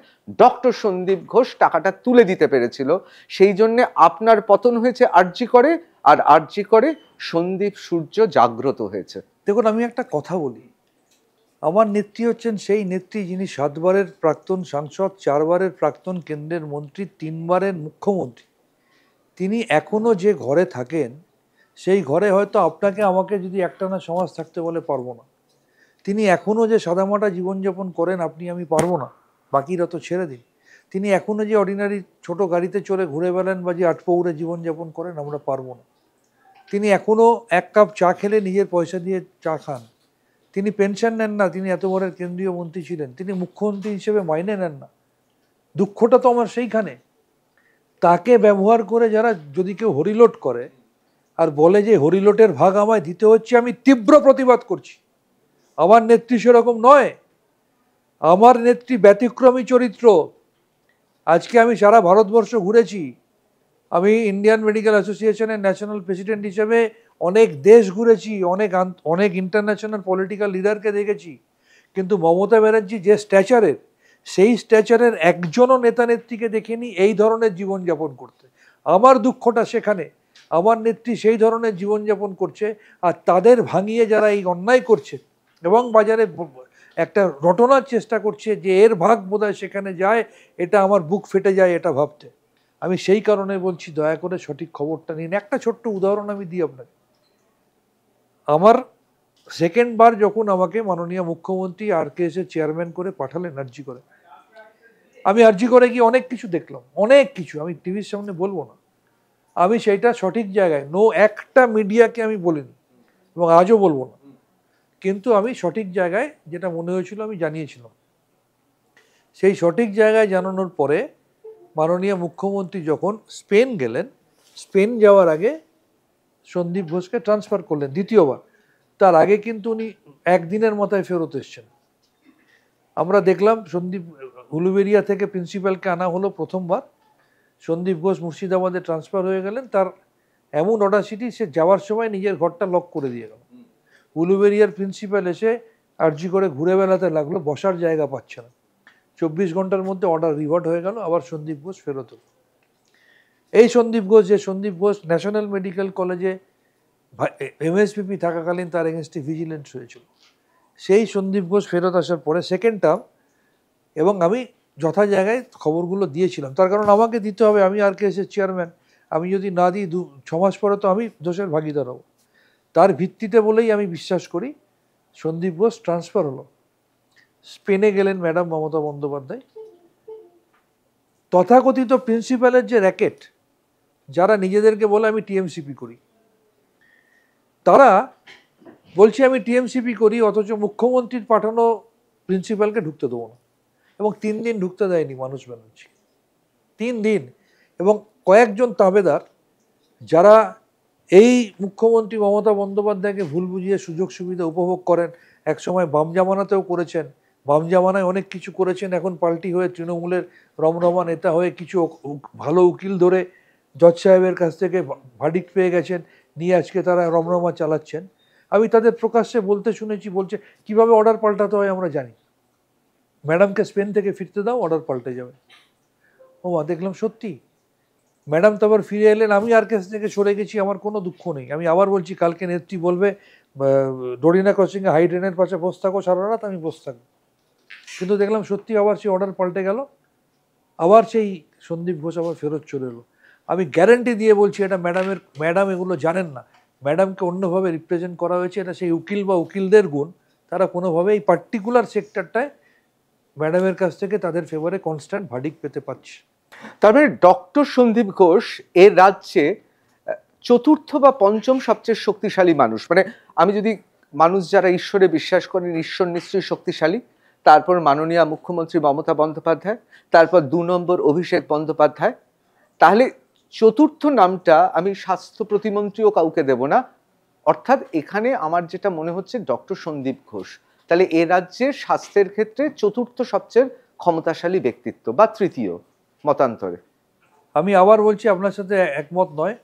ডক্টর সন্দীপ ঘোষ টাকাটা তুলে দিতে পেরেছিল। সেই জন্যে আপনার পতন হয়েছে আর্জি করে, আর আর্জি করে সন্দীপ সূর্য জাগ্রত হয়েছে। দেখুন, আমি একটা কথা বলি, আমার নেত্রী হচ্ছেন সেই নেত্রী যিনি 7 বারের প্রাক্তন সাংসদ, 4 বারের প্রাক্তন কেন্দ্রের মন্ত্রী, 3 বারের মুখ্যমন্ত্রী। তিনি এখনো যে ঘরে থাকেন, সেই ঘরে হয়তো আপনাকে আমাকে যদি একটানা সমাজ থাকতে বলে পারবো না। তিনি এখনো যে সাদামাটা জীবনযাপন করেন আপনি আমি পারবো না, বাকিরা তো ছেড়ে দিন। তিনি এখনো যে অর্ডিনারি ছোট গাড়িতে চড়ে ঘুরে বেড়ান বা যে আটপৌরে জীবনযাপন করেন, আমরা পারবো না। তিনি এখনো 1 কাপ চা খেলে নিজের পয়সা দিয়ে চা খান। তিনি পেনশন নেন না, তিনি এত বড় কেন্দ্রীয় মন্ত্রী ছিলেন। তিনি মুখ্যমন্ত্রী হিসেবে মাইনে নেন না। দুঃখটা তো আমার সেইখানে। তাকে ব্যবহার করে যারা যদি কেউ হরিলোট করে আর বলে যে হরিলোটের ভাগ আমায় দিতে হচ্ছে, আমি তীব্র প্রতিবাদ করছি। আমার নেত্রী সেরকম নয়। আমার নেত্রী ব্যতিক্রমী চরিত্র। আজকে আমি সারা ভারতবর্ষ ঘুরেছি, আমি ইন্ডিয়ান মেডিকেল অ্যাসোসিয়েশনের ন্যাশনাল প্রেসিডেন্ট হিসেবে অনেক দেশ ঘুরেছি, অনেক ইন্টারন্যাশনাল পলিটিক্যাল লিডারকে দেখেছি, কিন্তু মমতা ব্যানার্জি যে স্ট্যাচারের, সেই স্ট্যাচারের একজনও নেতা নেত্রীকে দেখিনি এই ধরনের জীবনযাপন করতে। আমার দুঃখটা সেখানে। আমার নেত্রী সেই ধরনের জীবনযাপন করছে, আর তাদের ভাঙিয়ে যারা এই অন্যায় করছে এবং বাজারে একটা রটনার চেষ্টা করছে যে এর ভাগ বোধহয় সেখানে যায়, এটা আমার বুক ফেটে যায় এটা ভাবতে। আমি সেই কারণে বলছি, দয়া করে সঠিক খবরটা নিন। একটা ছোট্ট উদাহরণ আমি দিই আপনাকে। আমার সেকেন্ড বার যখন আমাকে মাননীয় মুখ্যমন্ত্রী RKS এর চেয়ারম্যান করে পাঠালেন আরজি করে, আমি আরজি করে গিয়ে অনেক কিছু দেখলাম, অনেক কিছু, আমি টিভির সামনে বলবো না, আমি সেইটা সঠিক জায়গায়, একটা মিডিয়াকে আমি বলিনি এবং আজও বলবো না, কিন্তু আমি সঠিক জায়গায় যেটা মনে হয়েছিল আমি জানিয়েছিলাম। সেই সঠিক জায়গায় জানানোর পরে মাননীয় মুখ্যমন্ত্রী যখন স্পেন গেলেন, স্পেন যাওয়ার আগে সন্দীপ ঘোষকে ট্রান্সফার করলেন দ্বিতীয়বার। তার আগে কিন্তু উনি একদিনের মাথায় ফেরত এসছেন। আমরা দেখলাম সন্দীপ উলুবেরিয়া থেকে প্রিন্সিপালকে আনা হলো প্রথমবার, সন্দীপ ঘোষ মুর্শিদাবাদে ট্রান্সফার হয়ে গেলেন। তার এমন অডাসিটি, সে যাওয়ার সময় নিজের ঘরটা লক করে দিয়ে গেল। উলুবেরিয়ার প্রিন্সিপাল এসে আরজি করে ঘুরে বেড়াতে লাগলো, বসার জায়গা পাচ্ছে না। 24 ঘন্টার মধ্যে অর্ডার রিভার্ট হয়ে গেল, আবার সন্দীপ ঘোষ ফেরত হলো। এই সন্দীপ ঘোষ, যে সন্দীপ ঘোষ ন্যাশনাল মেডিকেল কলেজে MSPP থাকাকালীন তার এগেনস্টে ভিজিলেন্স হয়েছিল, সেই সন্দীপ ঘোষ ফেরত আসার পরে সেকেন্ড টার্ম, এবং আমি যথা জায়গায় খবরগুলো দিয়েছিলাম, তার কারণ আমাকে দিতে হবে, আমি RKS এর চেয়ারম্যান, আমি যদি না দিই 6 মাস পরে তো আমি দোষের ভাগিদার হব। তার ভিত্তিতে বলেই আমি বিশ্বাস করি সন্দীপ ঘোষ ট্রান্সফার হলো। স্পেনে গেলেন ম্যাডাম মমতা বন্দ্যোপাধ্যায়। তথাকথিত প্রিন্সিপালের যে র্যাকেট, যারা নিজেদেরকে বলে আমি TMCP করি, তারা বলছে আমি TMCP করি, অথচ মুখ্যমন্ত্রীর পাঠানো প্রিন্সিপালকে ঢুকতে দেবো না। এবং 3 দিন ঢুকতে দেয়নি মানুষ ব্যানার্জি, 3 দিন। এবং কয়েকজন তাবেদার যারা এই মুখ্যমন্ত্রী মমতা বন্দ্যোপাধ্যায়কে ভুল বুঝিয়ে সুযোগ সুবিধা উপভোগ করেন, একসময় বাম জামানাতেও করেছেন, বাম জামানায় অনেক কিছু করেছেন, এখন পাল্টি হয়ে তৃণমূলের রমরমা নেতা হয়ে কিছু ভালো উকিল ধরে জজ সাহেবের কাছ থেকে ভার্ডিক্ট পেয়ে গেছেন, নিয়ে আজকে তারা রমরমা চালাচ্ছেন। আমি তাদের প্রকাশ্যে বলতে শুনেছি, বলছে কিভাবে অর্ডার পাল্টাতে হয় আমরা জানি, ম্যাডামকে স্পেন থেকে ফিরতে দাও, অর্ডার পাল্টে যাবে। ও দেখলাম সত্যি। ম্যাডাম তো আবার ফিরে এলেন, আমি RKS থেকে সরে গেছি, আমার কোনো দুঃখ নেই। আমি আবার বলছি, কালকে নেত্রী বলবে ডোরিনা ক্রসিংয়ে হাই ড্রেনের পাশে বসে থাকো সারা রাত, আমি বসে থাকবো। কিন্তু দেখলাম সত্যি আবার সেই অর্ডার পাল্টে গেল, আবার সেই সন্দীপ ঘোষ আবার ফেরত চলে এলো। আমি গ্যারান্টি দিয়ে বলছি, এটা ম্যাডাম এগুলো জানেন না, ম্যাডামকে অন্যভাবে রিপ্রেজেন্ট করা হয়েছে। এটা সেই উকিল বা উকিলদের গুণ, তারা কোনোভাবে এই পার্টিকুলার সেক্টরটায় ম্যাডামের কাছ থেকে তাদের ফেভারে কনস্ট্যান্ট ভার্ডিক্ট পেতে পারছে। তবে ডক্টর সন্দীপ ঘোষ এর রাজ্যে চতুর্থ বা পঞ্চম সবচেয়ে শক্তিশালী মানুষ। মানে আমি যদি মানুষ যারা ঈশ্বরে বিশ্বাস করেন, ঈশ্বর নিশ্চয়ই শক্তিশালী, তারপর মাননীয় মুখ্যমন্ত্রী মমতা বন্দ্যোপাধ্যায়, তারপর 2 নম্বর অভিষেক বন্দ্যোপাধ্যায়, তাহলে চতুর্থ নামটা আমি স্বাস্থ্য প্রতিমন্ত্রীও কাউকে দেব না। অর্থাৎ এখানে আমার যেটা মনে হচ্ছে ডক্টর সন্দীপ ঘোষ তাহলে এ রাজ্যের স্বাস্থ্যের ক্ষেত্রে চতুর্থ সবচেয়ে ক্ষমতাশালী ব্যক্তিত্ব বা তৃতীয় মতান্তরে। আমি আবার বলছি, আপনার সাথে একমত নয়।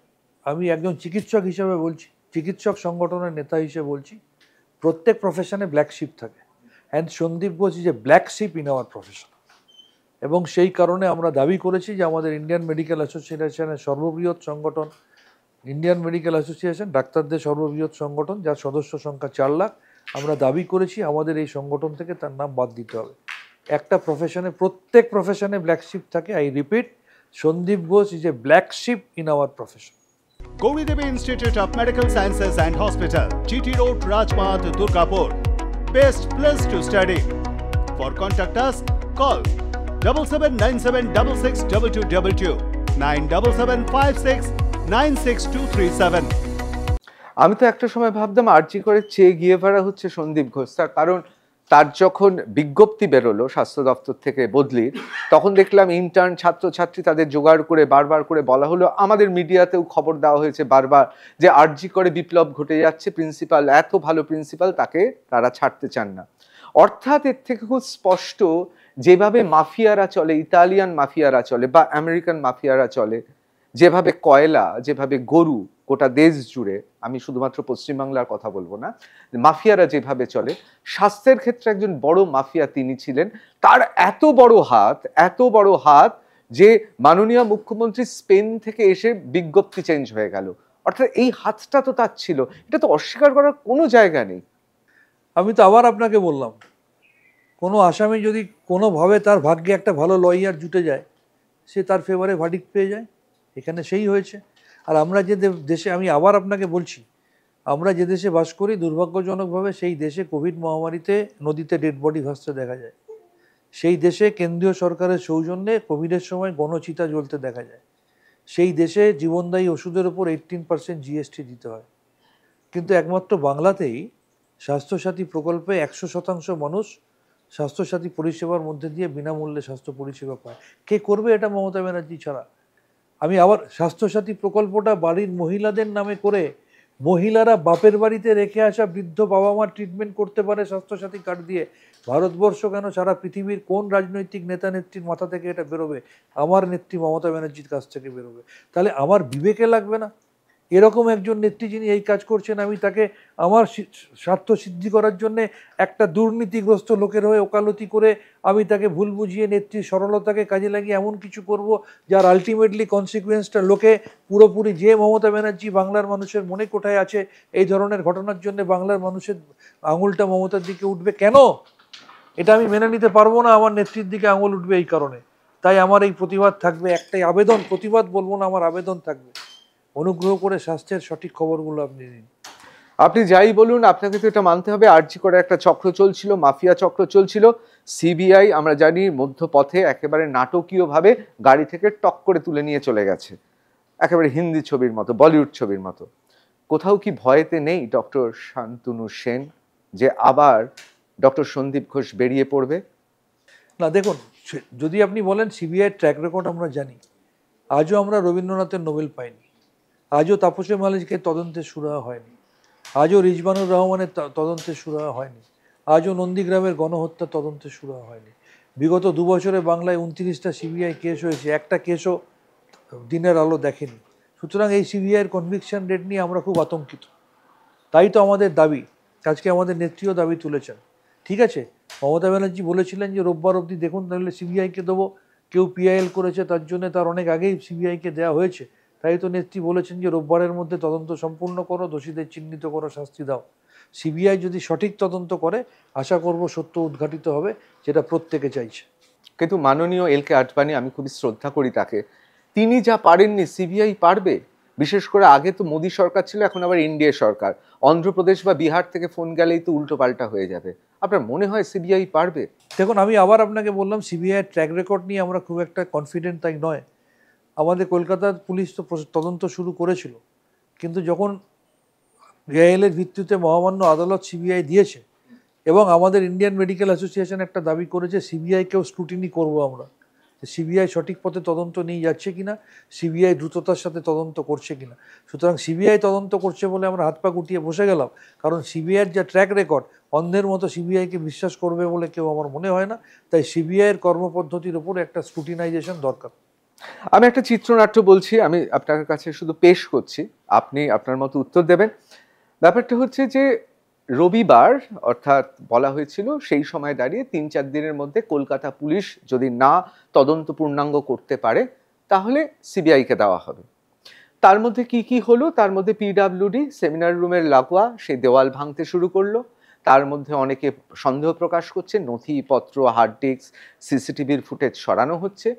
আমি একজন চিকিৎসক হিসেবে বলছি, চিকিৎসক সংগঠনের নেতা হিসেবে বলছি, প্রত্যেক প্রফেশনে ব্ল্যাক শিপ থাকে, and Sandip Ghosh is a black sheep in our profession. এবং সেই কারণে আমরা দাবি করেছি যে আমাদের ইন্ডিয়ান মেডিকেল অ্যাসোসিয়েশনের সর্ববৃহৎ সংগঠন, ইন্ডিয়ান মেডিকেল অ্যাসোসিয়েশন ডাক্তারদের সর্ববৃহৎ সংগঠন, যার সদস্য সংখ্যা 4 লাখ, আমরা দাবি করেছি আমাদের এই সংগঠন থেকে তার নাম বাদ দিতে হবে। একটা প্রফেশনে, প্রত্যেক প্রফেশনে ব্ল্যাক শিপ থাকে। I repeat, Sandip Ghosh is a black sheep in our profession. Gauri Devi Institute of Medical Sciences and Hospital, GT Road, Rajpath, Durgapur. Best place to study. For contact us, call 7797662222, 9775696237. আমি তো একটা সময় ভাবতাম আরজি করে চেয়ে গিয়ে ভাড়া হচ্ছে সন্দীপ ঘোষ, তার কারণ তার যখন বিজ্ঞপ্তি বেরোলো স্বাস্থ্য দপ্তর থেকে বদলির, তখন দেখলাম ইন্টার্ন ছাত্রছাত্রী তাদের জোগাড় করে বারবার করে বলা হলো, আমাদের মিডিয়াতেও খবর দেওয়া হয়েছে বারবার যে আরজি করে বিপ্লব ঘটে যাচ্ছে, প্রিন্সিপাল এত ভালো প্রিন্সিপাল, তাকে তারা ছাড়তে চান না। অর্থাৎ এর থেকে খুব স্পষ্ট যেভাবে মাফিয়ারা চলে, ইতালিয়ান মাফিয়ারা চলে বা আমেরিকান মাফিয়ারা চলে, যেভাবে কয়লা, যেভাবে গরু গোটা দেশ জুড়ে, আমি শুধুমাত্র পশ্চিমবাংলার কথা বলবো না, মাফিয়ারা যেভাবে চলে, স্বাস্থ্যের ক্ষেত্রে একজন বড় মাফিয়া তিনি ছিলেন। তার এত বড় হাত যে মাননীয় মুখ্যমন্ত্রী স্পেন থেকে এসে বিজ্ঞপ্তি চেঞ্জ হয়ে গেল। অর্থাৎ এই হাতটা তো তার ছিল, এটা তো অস্বীকার করার কোনো জায়গা নেই। আমি তো আবার আপনাকে বললাম, কোনো আসামি যদি কোনোভাবে তার ভাগ্যে একটা ভালো লয়ার জুটে যায়, সে তার ফেভারে ভার্ডিক্ট পেয়ে যায়। এখানে সেই হয়েছে। আর আমরা যে দেশে, আমি আবার আপনাকে বলছি, আমরা যে দেশে বাস করি দুর্ভাগ্যজনকভাবে সেই দেশে কোভিড মহামারীতে নদীতে ডেড বডি ভাসতে দেখা যায়। সেই দেশে কেন্দ্রীয় সরকারের সৌজন্যে কোভিডের সময় গণচিতা জ্বলতে দেখা যায়। সেই দেশে জীবনদায়ী ওষুধের উপর 18% জিএসটি দিতে হয়। কিন্তু একমাত্র বাংলাতেই স্বাস্থ্যসাথী প্রকল্পে 100% মানুষ স্বাস্থ্যসাথী পরিষেবার মধ্যে দিয়ে বিনামূল্যে স্বাস্থ্য পরিষেবা পায়। কে করবে এটা মমতা ব্যানার্জি ছাড়া? আমি আবার স্বাস্থ্যসাথী প্রকল্পটা বাড়ির মহিলাদের নামে করে মহিলারা বাপের বাড়িতে রেখে আসা বৃদ্ধ বাবা মার ট্রিটমেন্ট করতে পারে স্বাস্থ্যসাথী কার্ড দিয়ে। ভারতবর্ষ কেন, সারা পৃথিবীর কোন রাজনৈতিক নেতা নেত্রীর মাথা থেকে এটা বেরোবে? আমার নেত্রী মমতা ব্যানার্জির কাছ থেকে বেরোবে। তাহলে আমার বিবেকে লাগবে না? এরকম একজন নেত্রী যিনি এই কাজ করছেন, আমি তাকে আমার স্বার্থ সিদ্ধি করার জন্যে একটা দুর্নীতিগ্রস্ত লোকের হয়ে ওকালতি করে আমি তাকে ভুল বুঝিয়ে নেত্রীর সরলতাকে কাজে লাগিয়ে এমন কিছু করব যার আলটিমেটলি কনসিকুয়েন্সটা লোকে পুরোপুরি, যে মমতা ব্যানার্জি বাংলার মানুষের মনে কোঠায় আছে এই ধরনের ঘটনার জন্য বাংলার মানুষের আঙুলটা মমতার দিকে উঠবে কেন? এটা আমি মেনে নিতে পারবো না। আমার নেত্রীর দিকে আঙুল উঠবে এই কারণে। তাই আমার এই প্রতিবাদ থাকবে, একটাই আবেদন, প্রতিবাদ বলবো না, আমার আবেদন থাকবে, অনুগ্রহ করে স্বাস্থ্যের সঠিক খবরগুলো আপনি দিন। আপনি যাই বলুন, আপনাকে তো এটা মানতে হবে, আরজি করে একটা চক্র চলছিল, মাফিয়া চক্র চলছিল। সিবিআই আমরা জানি মধ্যপথে একেবারে নাটকীয়ভাবে গাড়ি থেকে টক করে তুলে নিয়ে চলে গেছে, একেবারে হিন্দি ছবির মতো, বলিউড ছবির মতো। কোথাও কি ভয়েতে নেই ডক্টর শান্তনু সেন যে আবার ডক্টর সন্দীপ ঘোষ বেরিয়ে পড়বে? না দেখুন, যদি আপনি বলেন সিবিআই ট্র্যাক রেকর্ড আমরা জানি। আজও আমরা রবীন্দ্রনাথের নোবেল পাইনি, আজও তাপসে মালিককে তদন্তের সুরাহা হয়নি, আজও রিজবানুর রহমানের তদন্তের সুরাহা হয়নি, আজও নন্দীগ্রামের গণহত্যা তদন্তের সুরাহা হয়নি। বিগত 2 বছরে বাংলায় 29টা সিবিআই কেস হয়েছে, একটা কেসও দিনের আলো দেখেনি। সুতরাং এই সিবিআইয়ের কনভিকশন রেট নিয়ে আমরা খুব আতঙ্কিত। তাই তো আমাদের দাবি, আজকে আমাদের নেত্রীও দাবি তুলেছেন। ঠিক আছে, মমতা ব্যানার্জি বলেছিলেন যে রোববার অবধি দেখুন, তাহলে সিবিআইকে দেবো। কেউ পিআইএল করেছে, তার জন্য তার অনেক আগেই সিবিআইকে দেওয়া হয়েছে। তাই তো নেত্রী বলেছেন যে রোববারের মধ্যে তদন্ত সম্পূর্ণ করো, দোষীদের চিহ্নিত করো, শাস্তি দাও। সিবিআই যদি সঠিক তদন্ত করে আশা করব সত্য উদ্ঘাটিত হবে, যেটা প্রত্যেকে চাইছে। কিন্তু মাননীয় এলকে আডবাণী, আমি খুবই শ্রদ্ধা করি তাকে, তিনি যা পারেননি সিবিআই পারবে। বিশেষ করে আগে তো মোদী সরকার ছিল, এখন আবার এনডিএ সরকার। অন্ধ্রপ্রদেশ বা বিহার থেকে ফোন গেলেই তো উল্টো পাল্টা হয়ে যাবে। আপনার মনে হয় সিবিআই পারবে? দেখুন, আমি আবার আপনাকে বললাম, সিবিআইয়ের ট্র্যাক রেকর্ড নিয়ে আমরা খুব একটা কনফিডেন্ট তাই নয়। আমাদের কলকাতার পুলিশ তো তদন্ত শুরু করেছিল, কিন্তু যখন এর ভিত্তিতে মহামান্য আদালত সিবিআই দিয়েছে এবং আমাদের ইন্ডিয়ান মেডিকেল অ্যাসোসিয়েশন একটা দাবি করেছে সিবিআইকেও স্ক্রুটিনি করবো আমরা, সিবিআই সঠিক পথে তদন্ত নিয়ে যাচ্ছে কিনা, সিবিআই দ্রুততার সাথে তদন্ত করছে কিনা। সুতরাং সিবিআই তদন্ত করছে বলে আমরা হাত পা গুটিয়ে বসে গেলাম, কারণ সিবিআইয়ের যা ট্র্যাক রেকর্ড, অন্ধের মতো সিবিআইকে বিশ্বাস করবে বলে কেউ আমার মনে হয় না। তাই সিবিআইয়ের কর্মপদ্ধতির উপর একটা স্ক্রুটিনাইজেশন দরকার। আমি একটা চিত্রনাট্য বলছি, আমি আপনার কাছে শুধু পেশ করছি, আপনি আপনার মতো উত্তর দেবেন। ব্যাপারটা হচ্ছে যে রবিবার, অর্থাৎ বলা হয়েছিল সেই সময় দাঁড়িয়ে 3-4 দিনের মধ্যে কলকাতা পুলিশ যদি না তদন্ত পূর্ণাঙ্গ করতে পারে তাহলে সিবিআইকে দেওয়া হবে। তার মধ্যে কি কি হলো? তার মধ্যে পিডব্লিউডি সেমিনার রুমের লাগোয়া সেই দেওয়াল ভাঙতে শুরু করলো। তার মধ্যে অনেকে সন্দেহ প্রকাশ করছে, নথিপত্র, হার্ড ডিস্ক, সিসিটিভির ফুটেজ সরানো হচ্ছে।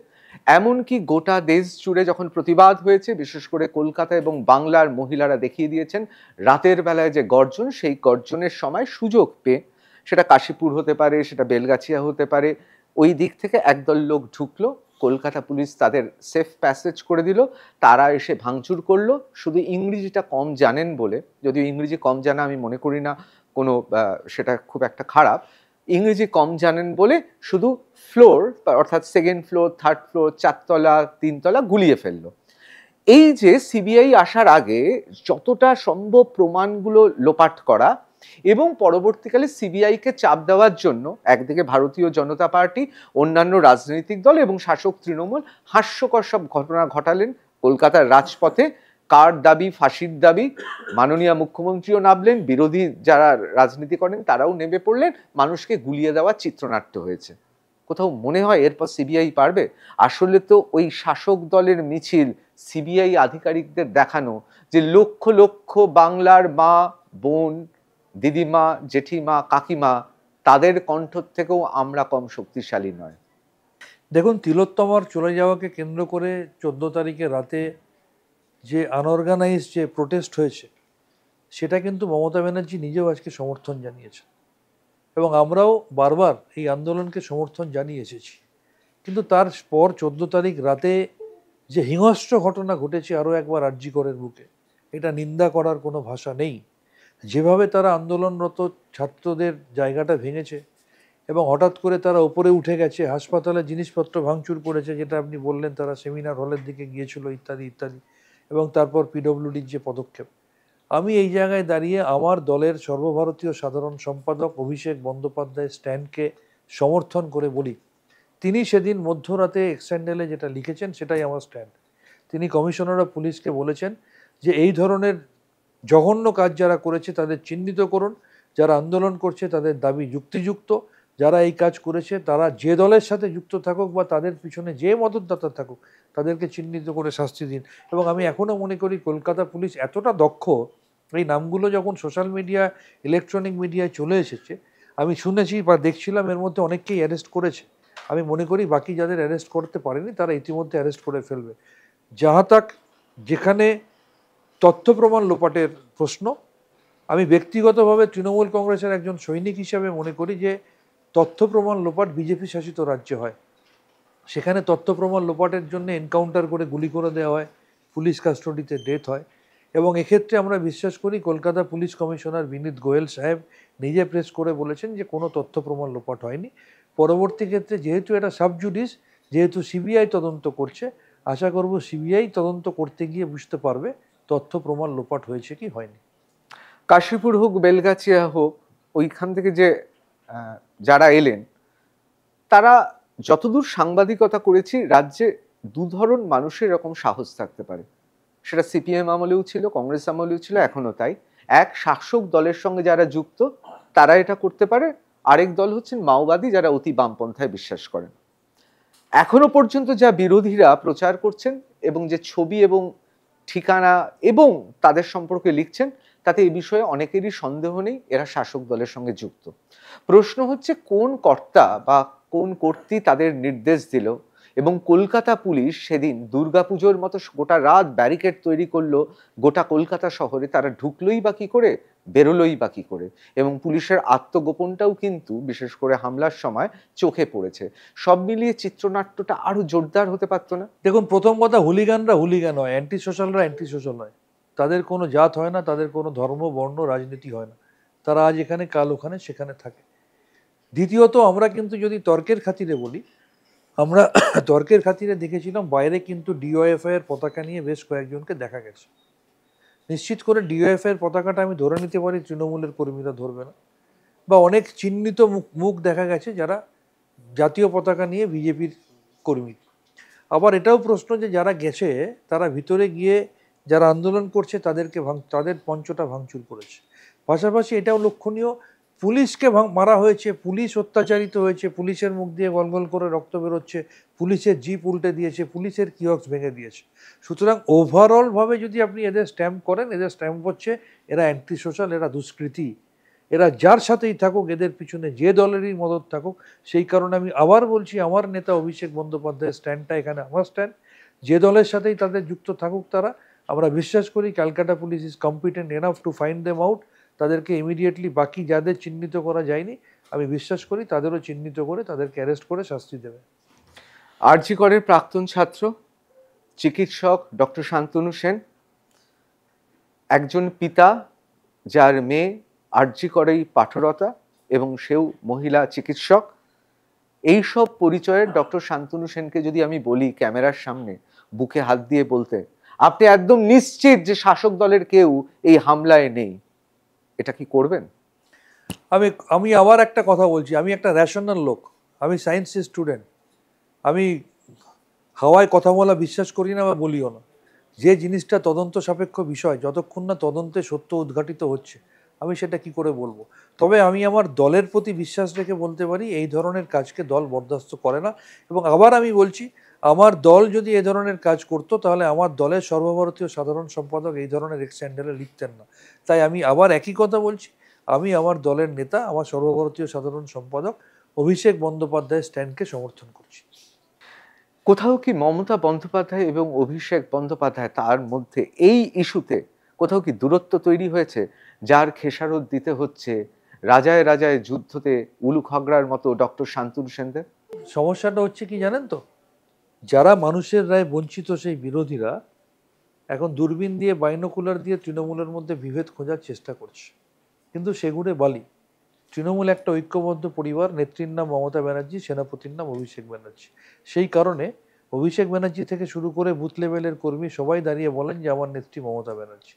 এমনকি গোটা দেশ জুড়ে যখন প্রতিবাদ হয়েছে, বিশেষ করে কলকাতা এবং বাংলার মহিলারা দেখিয়ে দিয়েছেন রাতের বেলায় যে গর্জন, সেই গর্জনের সময় সুযোগ পেয়ে, সেটা কাশীপুর হতে পারে, সেটা বেলগাছিয়া হতে পারে, ওই দিক থেকে একদল লোক ঢুকলো, কলকাতা পুলিশ তাদের সেফ প্যাসেজ করে দিল, তারা এসে ভাঙচুর করলো। শুধু ইংরেজিটা কম জানেন বলে, যদিও ইংরেজি কম জানা আমি মনে করি না কোনো সেটা খুব একটা খারাপ, ইংরেজি কম জানেন বলে শুধু ফ্লোর, অর্থাৎ 2nd ফ্লোর, 3rd ফ্লোর, 4 তলা 3 তলা গুলিয়ে ফেললো। এই যে সিবিআই আসার আগে যতটা সম্ভব প্রমাণগুলো লোপাট করা এবং পরবর্তীকালে সিবিআইকে চাপ দেওয়ার জন্য একদিকে ভারতীয় জনতা পার্টি, অন্যান্য রাজনৈতিক দল এবং শাসক তৃণমূল হাস্যকর সব ঘটনা ঘটালেন কলকাতার রাজপথে। কার দাবি? ফাঁসির দাবি। মাননীয় মুখ্যমন্ত্রীও নামলেন, বিরোধী যারা রাজনীতি করেন তারাও নেমে পড়লেন, মানুষকে গুলিয়ে দেওয়ার চিত্রনাট্য হয়েছে। কোথাও মনে হয় এরপর সিবিআই পারবে? আসলে তো ওই শাসক দলের মিছিল সিবিআই আধিকারিকদের দেখানো যে লক্ষ লক্ষ বাংলার মা, বোন, দিদিমা, জেঠিমা, কাকিমা, তাদের কণ্ঠ থেকেও আমরা কম শক্তিশালী নয়। দেখুন, তিলোত্তমার চলে যাওয়াকে কেন্দ্র করে 14 তারিখে রাতে যে আনঅর্গানাইজড যে প্রোটেস্ট হয়েছে, সেটা কিন্তু মমতা ব্যানার্জি নিজেও আজকে সমর্থন জানিয়েছেন, এবং আমরাও বারবার এই আন্দোলনকে সমর্থন জানিয়ে এসেছি। কিন্তু তার পর 14 তারিখ রাতে যে হিংস্র ঘটনা ঘটেছে আরও একবার আরজি করের বুকে, এটা নিন্দা করার কোনো ভাষা নেই। যেভাবে তারা আন্দোলনরত ছাত্রদের জায়গাটা ভেঙেছে এবং হঠাৎ করে তারা উপরে উঠে গেছে, হাসপাতালে জিনিসপত্র ভাঙচুর করেছে, যেটা আপনি বললেন, তারা সেমিনার হলের দিকে গিয়েছিল ইত্যাদি ইত্যাদি, এবং তারপর পিডব্লিউডির যে পদক্ষেপ। আমি এই জায়গায় দাঁড়িয়ে আমার দলের সর্বভারতীয় সাধারণ সম্পাদক অভিষেক বন্দ্যোপাধ্যায়ের স্ট্যান্ডকে সমর্থন করে বলি, তিনি সেদিন মধ্যরাতে এক্সট্যান্ডেলে যেটা লিখেছেন সেটাই আমার স্ট্যান্ড। তিনি কমিশনার অফ পুলিশকে বলেছেন যে এই ধরনের জঘন্য কাজ যারা করেছে তাদের চিহ্নিত করুন, যারা আন্দোলন করছে তাদের দাবি যুক্তিযুক্ত, যারা এই কাজ করেছে তারা যে দলের সাথে যুক্ত থাকুক বা তাদের পিছনে যে মদতদাতা থাকুক তাদেরকে চিহ্নিত করে শাস্তি দিন। এবং আমি এখনও মনে করি কলকাতা পুলিশ এতটা দক্ষ, এই নামগুলো যখন সোশ্যাল মিডিয়া, ইলেকট্রনিক মিডিয়ায় চলে এসেছে, আমি শুনেছি বা দেখছিলাম এর মধ্যে অনেককেই অ্যারেস্ট করেছে। আমি মনে করি বাকি যাদের অ্যারেস্ট করতে পারেনি তারা ইতিমধ্যে অ্যারেস্ট করে ফেলবে। যাহা তাক, যেখানে তথ্য প্রমাণ লোপাটের প্রশ্ন, আমি ব্যক্তিগতভাবে তৃণমূল কংগ্রেসের একজন সৈনিক হিসাবে মনে করি যে তথ্য প্রমাণ লোপাট বিজেপি শাসিত রাজ্যে হয়, সেখানে তথ্য প্রমাণ লোপাটের জন্য এনকাউন্টার করে গুলি করে দেওয়া হয়, পুলিশ কাস্টডিতে ডেথ হয়। এবং এক্ষেত্রে আমরা বিশ্বাস করি কলকাতা পুলিশ কমিশনার বিনীত গোয়েল সাহেব নিজে প্রেস করে বলেছেন যে কোনো তথ্য প্রমাণ লোপাট হয়নি। পরবর্তী ক্ষেত্রে যেহেতু এটা সাবজুডিস, যেহেতু সিবিআই তদন্ত করছে, আশা করব সিবিআই তদন্ত করতে গিয়ে বুঝতে পারবে তথ্য প্রমাণ লোপাট হয়েছে কি হয়নি। কাশীপুর হোক, বেলগাছিয়া হোক, ওইখান থেকে যে যারা এলেন, তারা যতদূর সাংবাদিকতা করেছি, রাজ্যে দুধরন মানুষের এরকম সাহস থাকতে পারে। সেটা সিপিএম আমলেও ছিল, কংগ্রেস আমলেও ছিল, এখনো তাই। এক, শাসক দলের সঙ্গে যারা যুক্ত তারা এটা করতে পারে। আরেক দল হচ্ছেন মাওবাদী, যারা অতি বামপন্থায় বিশ্বাস করেন। এখনো পর্যন্ত যা বিরোধীরা প্রচার করছেন এবং যে ছবি এবং ঠিকানা এবং তাদের সম্পর্কে লিখছেন, তাতে এই বিষয়ে অনেকেরই সন্দেহ নেই এরা শাসক দলের সঙ্গে যুক্ত। প্রশ্ন হচ্ছে কোন কর্তা বা কোন কর্তৃ তাদের নির্দেশ দিল, এবং কলকাতা পুলিশ সেদিন দুর্গাপুজোর মতো গোটা রাত ব্যারিকেড তৈরি করলো গোটা কলকাতা শহরে, তারা ঢুকলোই বা কি করে, বেরোলোই বা কি করে। এবং পুলিশের আত্মগোপনটাও কিন্তু বিশেষ করে হামলার সময় চোখে পড়েছে। সব মিলিয়ে চিত্রনাট্যটা আরো জোরদার হতে পারতো না? দেখুন, প্রথম কথা, হুলিগানরা হুলিগান হয়, অ্যান্টি সোশ্যালরা অ্যান্টি সোশ্যাল হয়। তাদের কোনো জাত হয় না, তাদের কোনো ধর্ম, বর্ণ, রাজনীতি হয় না। তারা আজ এখানে, কাল ওখানে, সেখানে থাকে। দ্বিতীয়ত, আমরা কিন্তু যদি তর্কের খাতিরে বলি, আমরা তর্কের খাতিরে দেখেছিলাম বাইরে কিন্তু ডিওএফআই এর পতাকা নিয়ে বেশ কয়েকজনকে দেখা গেছে। নিশ্চিত করে ডিওএফআই এর পতাকাটা আমি ধরে নিতে পারি তৃণমূলের কর্মীরা ধরবে না, বা অনেক চিহ্নিত মুখ দেখা গেছে যারা জাতীয় পতাকা নিয়ে বিজেপির কর্মী। আবার এটাও প্রশ্ন যে যারা গেছে তারা ভিতরে গিয়ে যারা আন্দোলন করছে তাদের মঞ্চটা ভাঙচুর করেছে। পাশাপাশি এটাও লক্ষণীয়, পুলিশকে মারা হয়েছে, পুলিশ অত্যাচারিত হয়েছে, পুলিশের মুখ দিয়ে গলগল করে রক্ত বেরোচ্ছে, পুলিশের জিপ উল্টে দিয়েছে, পুলিশের কিয়ক্স ভেঙে দিয়েছে। সুতরাং ওভারঅলভাবে যদি আপনি এদের স্ট্যাম্প করেন, এদের স্ট্যাম্প হচ্ছে এরা অ্যান্টি সোশ্যাল, এরা দুষ্কৃতী, এরা যার সাথেই থাকুক, এদের পিছনে যে দলেরই মদত থাকুক। সেই কারণে আমি আবার বলছি, আমার নেতা অভিষেক বন্দ্যোপাধ্যায়ের স্ট্যান্ডটা এখানে আমার স্ট্যান্ড। যে দলের সাথেই তাদের যুক্ত থাকুক তারা, আমরা বিশ্বাস করি Calcutta police is competent enough to find them out. তাদেরকে ইমিডিয়েটলি, বাকি যাদের চিহ্নিত করা যায়নি আমি বিশ্বাস করি তাদেরও চিহ্নিত করে তাদেরকে অ্যারেস্ট করে শাস্তি দেবে। আরজি করের প্রাক্তন ছাত্র চিকিৎসক ডক্টর শান্তনু সেন, একজন পিতা যার মেয়ে আরজি করেই পাঠরতা এবং সেও মহিলা চিকিৎসক, এই সব পরিচয়ের ডক্টর শান্তনু সেনকে যদি আমি বলি ক্যামেরার সামনে বুকে হাত দিয়ে বলতে, আপনি একদম নিশ্চিত যে শাসক দলের কেউ এই হামলায় নেই, এটা কি করবেন? আমি আবার একটা কথা বলছি, আমি একটা রেশনাল লোক, আমি সায়েন্সের স্টুডেন্ট, আমি হাওয়ায় কথা বলা বিশ্বাস করি না বা বলিও না। যে জিনিসটা তদন্ত সাপেক্ষ বিষয়, যতক্ষণ না তদন্তে সত্য উদ্ঘাটিত হচ্ছে আমি সেটা কি করে বলবো। তবে আমি আমার দলের প্রতি বিশ্বাস রেখে বলতে পারি এই ধরনের কাজকে দল বরদাস্ত করে না। এবং আবার আমি বলছি, আমার দল যদি এ ধরনের কাজ করতো তাহলে আমার দলের সর্বভারতীয় সাধারণ সম্পাদক এই ধরনের এক্সট্যান্ডেলে লিখতেন না। তাই আমি আবার একই কথা বলছি, আমি আমার দলের নেতা, আমার সর্বভারতীয় সাধারণ সম্পাদক অভিষেক বন্দ্যোপাধ্যায়ের স্ট্যান্ডকে সমর্থন করছি। কোথাও কি মমতা বন্দ্যোপাধ্যায় এবং অভিষেক বন্দ্যোপাধ্যায় তার মধ্যে এই ইস্যুতে কোথাও কি দূরত্ব তৈরি হয়েছে, যার খেসারত দিতে হচ্ছে রাজায় রাজায় যুদ্ধতে উলু খগড়ার মতো ডক্টর শান্তনু সেনদের? সমস্যাটা হচ্ছে কি জানেন তো, যারা মানুষের রায় বঞ্চিত সেই বিরোধীরা এখন দূরবীন দিয়ে বাইনোকুলার দিয়ে তৃণমূলের মধ্যে বিভেদ খোঁজার চেষ্টা করছে, কিন্তু সেগুড়ে বালি। তৃণমূল একটা ঐক্যবদ্ধ পরিবার, নেত্রীর নাম মমতা ব্যানার্জি, সেনাপতির নাম অভিষেক ব্যানার্জি। সেই কারণে অভিষেক ব্যানার্জি থেকে শুরু করে বুথ লেভেলের কর্মী সবাই দাঁড়িয়ে বলেন যে আমার নেত্রী মমতা ব্যানার্জি।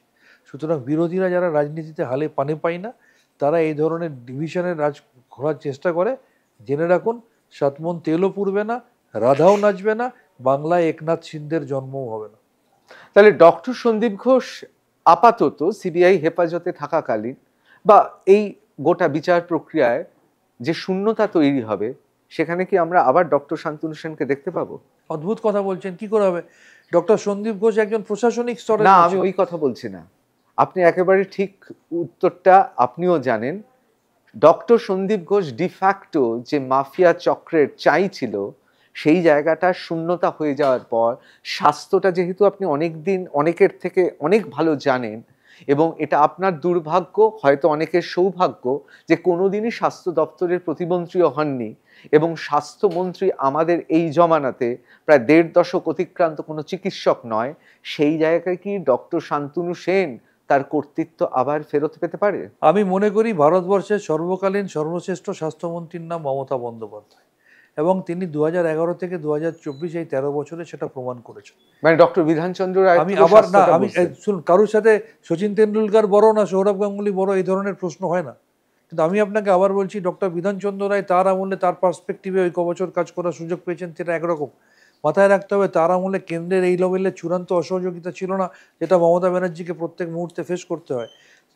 সুতরাং বিরোধীরা যারা রাজনীতিতে হালে পানে পায় না, তারা এই ধরনের ডিভিশনের রাজ ঘোরার চেষ্টা করে। জেনে রাখুন, সাতমন তেলও পুড়বে না, রাধাও নাচবে না, বাংলায় একনাথ সিন্ধের জন্মও হবে না। তাহলে ডক্টর সন্দীপ ঘোষ আপাতত সিবিআই হেফাজতে থাকাকালীন বা এই গোটা বিচার প্রক্রিয়ায় যে শূন্যতা তৈরি হবে, সেখানে কি আমরা আবার ডক্টর শান্তনু সেনকে দেখতে পাবো? অদ্ভুত কথা বলছেন, কি করে হবে? ডক্টর সন্দীপ ঘোষ একজন প্রশাসনিক স্তরে না, আমি ওই কথা বলছি না। আপনি একেবারে ঠিক উত্তরটা আপনিও জানেন। ডক্টর সন্দীপ ঘোষ ডিফ্যাক্টো যে মাফিয়া চক্রের চাই ছিল, সেই জায়গাটা শূন্যতা হয়ে যাওয়ার পর স্বাস্থ্যটা যেহেতু আপনি অনেকের থেকে অনেক ভালো জানেন, এবং এটা আপনার দুর্ভাগ্য, হয়তো অনেকের সৌভাগ্য, যে কোনোদিনই স্বাস্থ্য দপ্তরের প্রতিমন্ত্রীও হননি, এবং স্বাস্থ্যমন্ত্রী আমাদের এই জমানাতে প্রায় ১.৫ দশক অতিক্রান্ত কোনো চিকিৎসক নয়। সেই জায়গায় কি ডক্টর শান্তনু সেন তার কর্তৃত্ব আবার ফেরত পেতে পারে? আমি মনে করি ভারতবর্ষের সর্বকালীন সর্বশ্রেষ্ঠ স্বাস্থ্যমন্ত্রীর নাম মমতা বন্দ্যোপাধ্যায়, এবং তিনি ২০১১ থেকে ২০২৪ এই ১৩ বছরে সেটা প্রমাণ করেছেন। মানে ডক্টর বিধানচন্দ্র রায়? আমি আবার না, আমি শুনুন, কারোর সাথে সচিন তেন্ডুলকার বড় না সৌরভ গাঙ্গুলি বড় এই ধরনের প্রশ্ন হয় না, কিন্তু আমি আপনাকে আবার বলছি, ডক্টর বিধানচন্দ্র রায় তার আমলে তার পার্সপেক্টিভে ওই কবছর কাজ করার সুযোগ পেয়েছেন, সেটা একরকম। মাথায় রাখতে হবে, তার আমলে কেন্দ্রের এই লেভেলের চূড়ান্ত অসহযোগিতা ছিল না, যেটা মমতা ব্যানার্জিকে প্রত্যেক মুহূর্তে ফেস করতে হয়।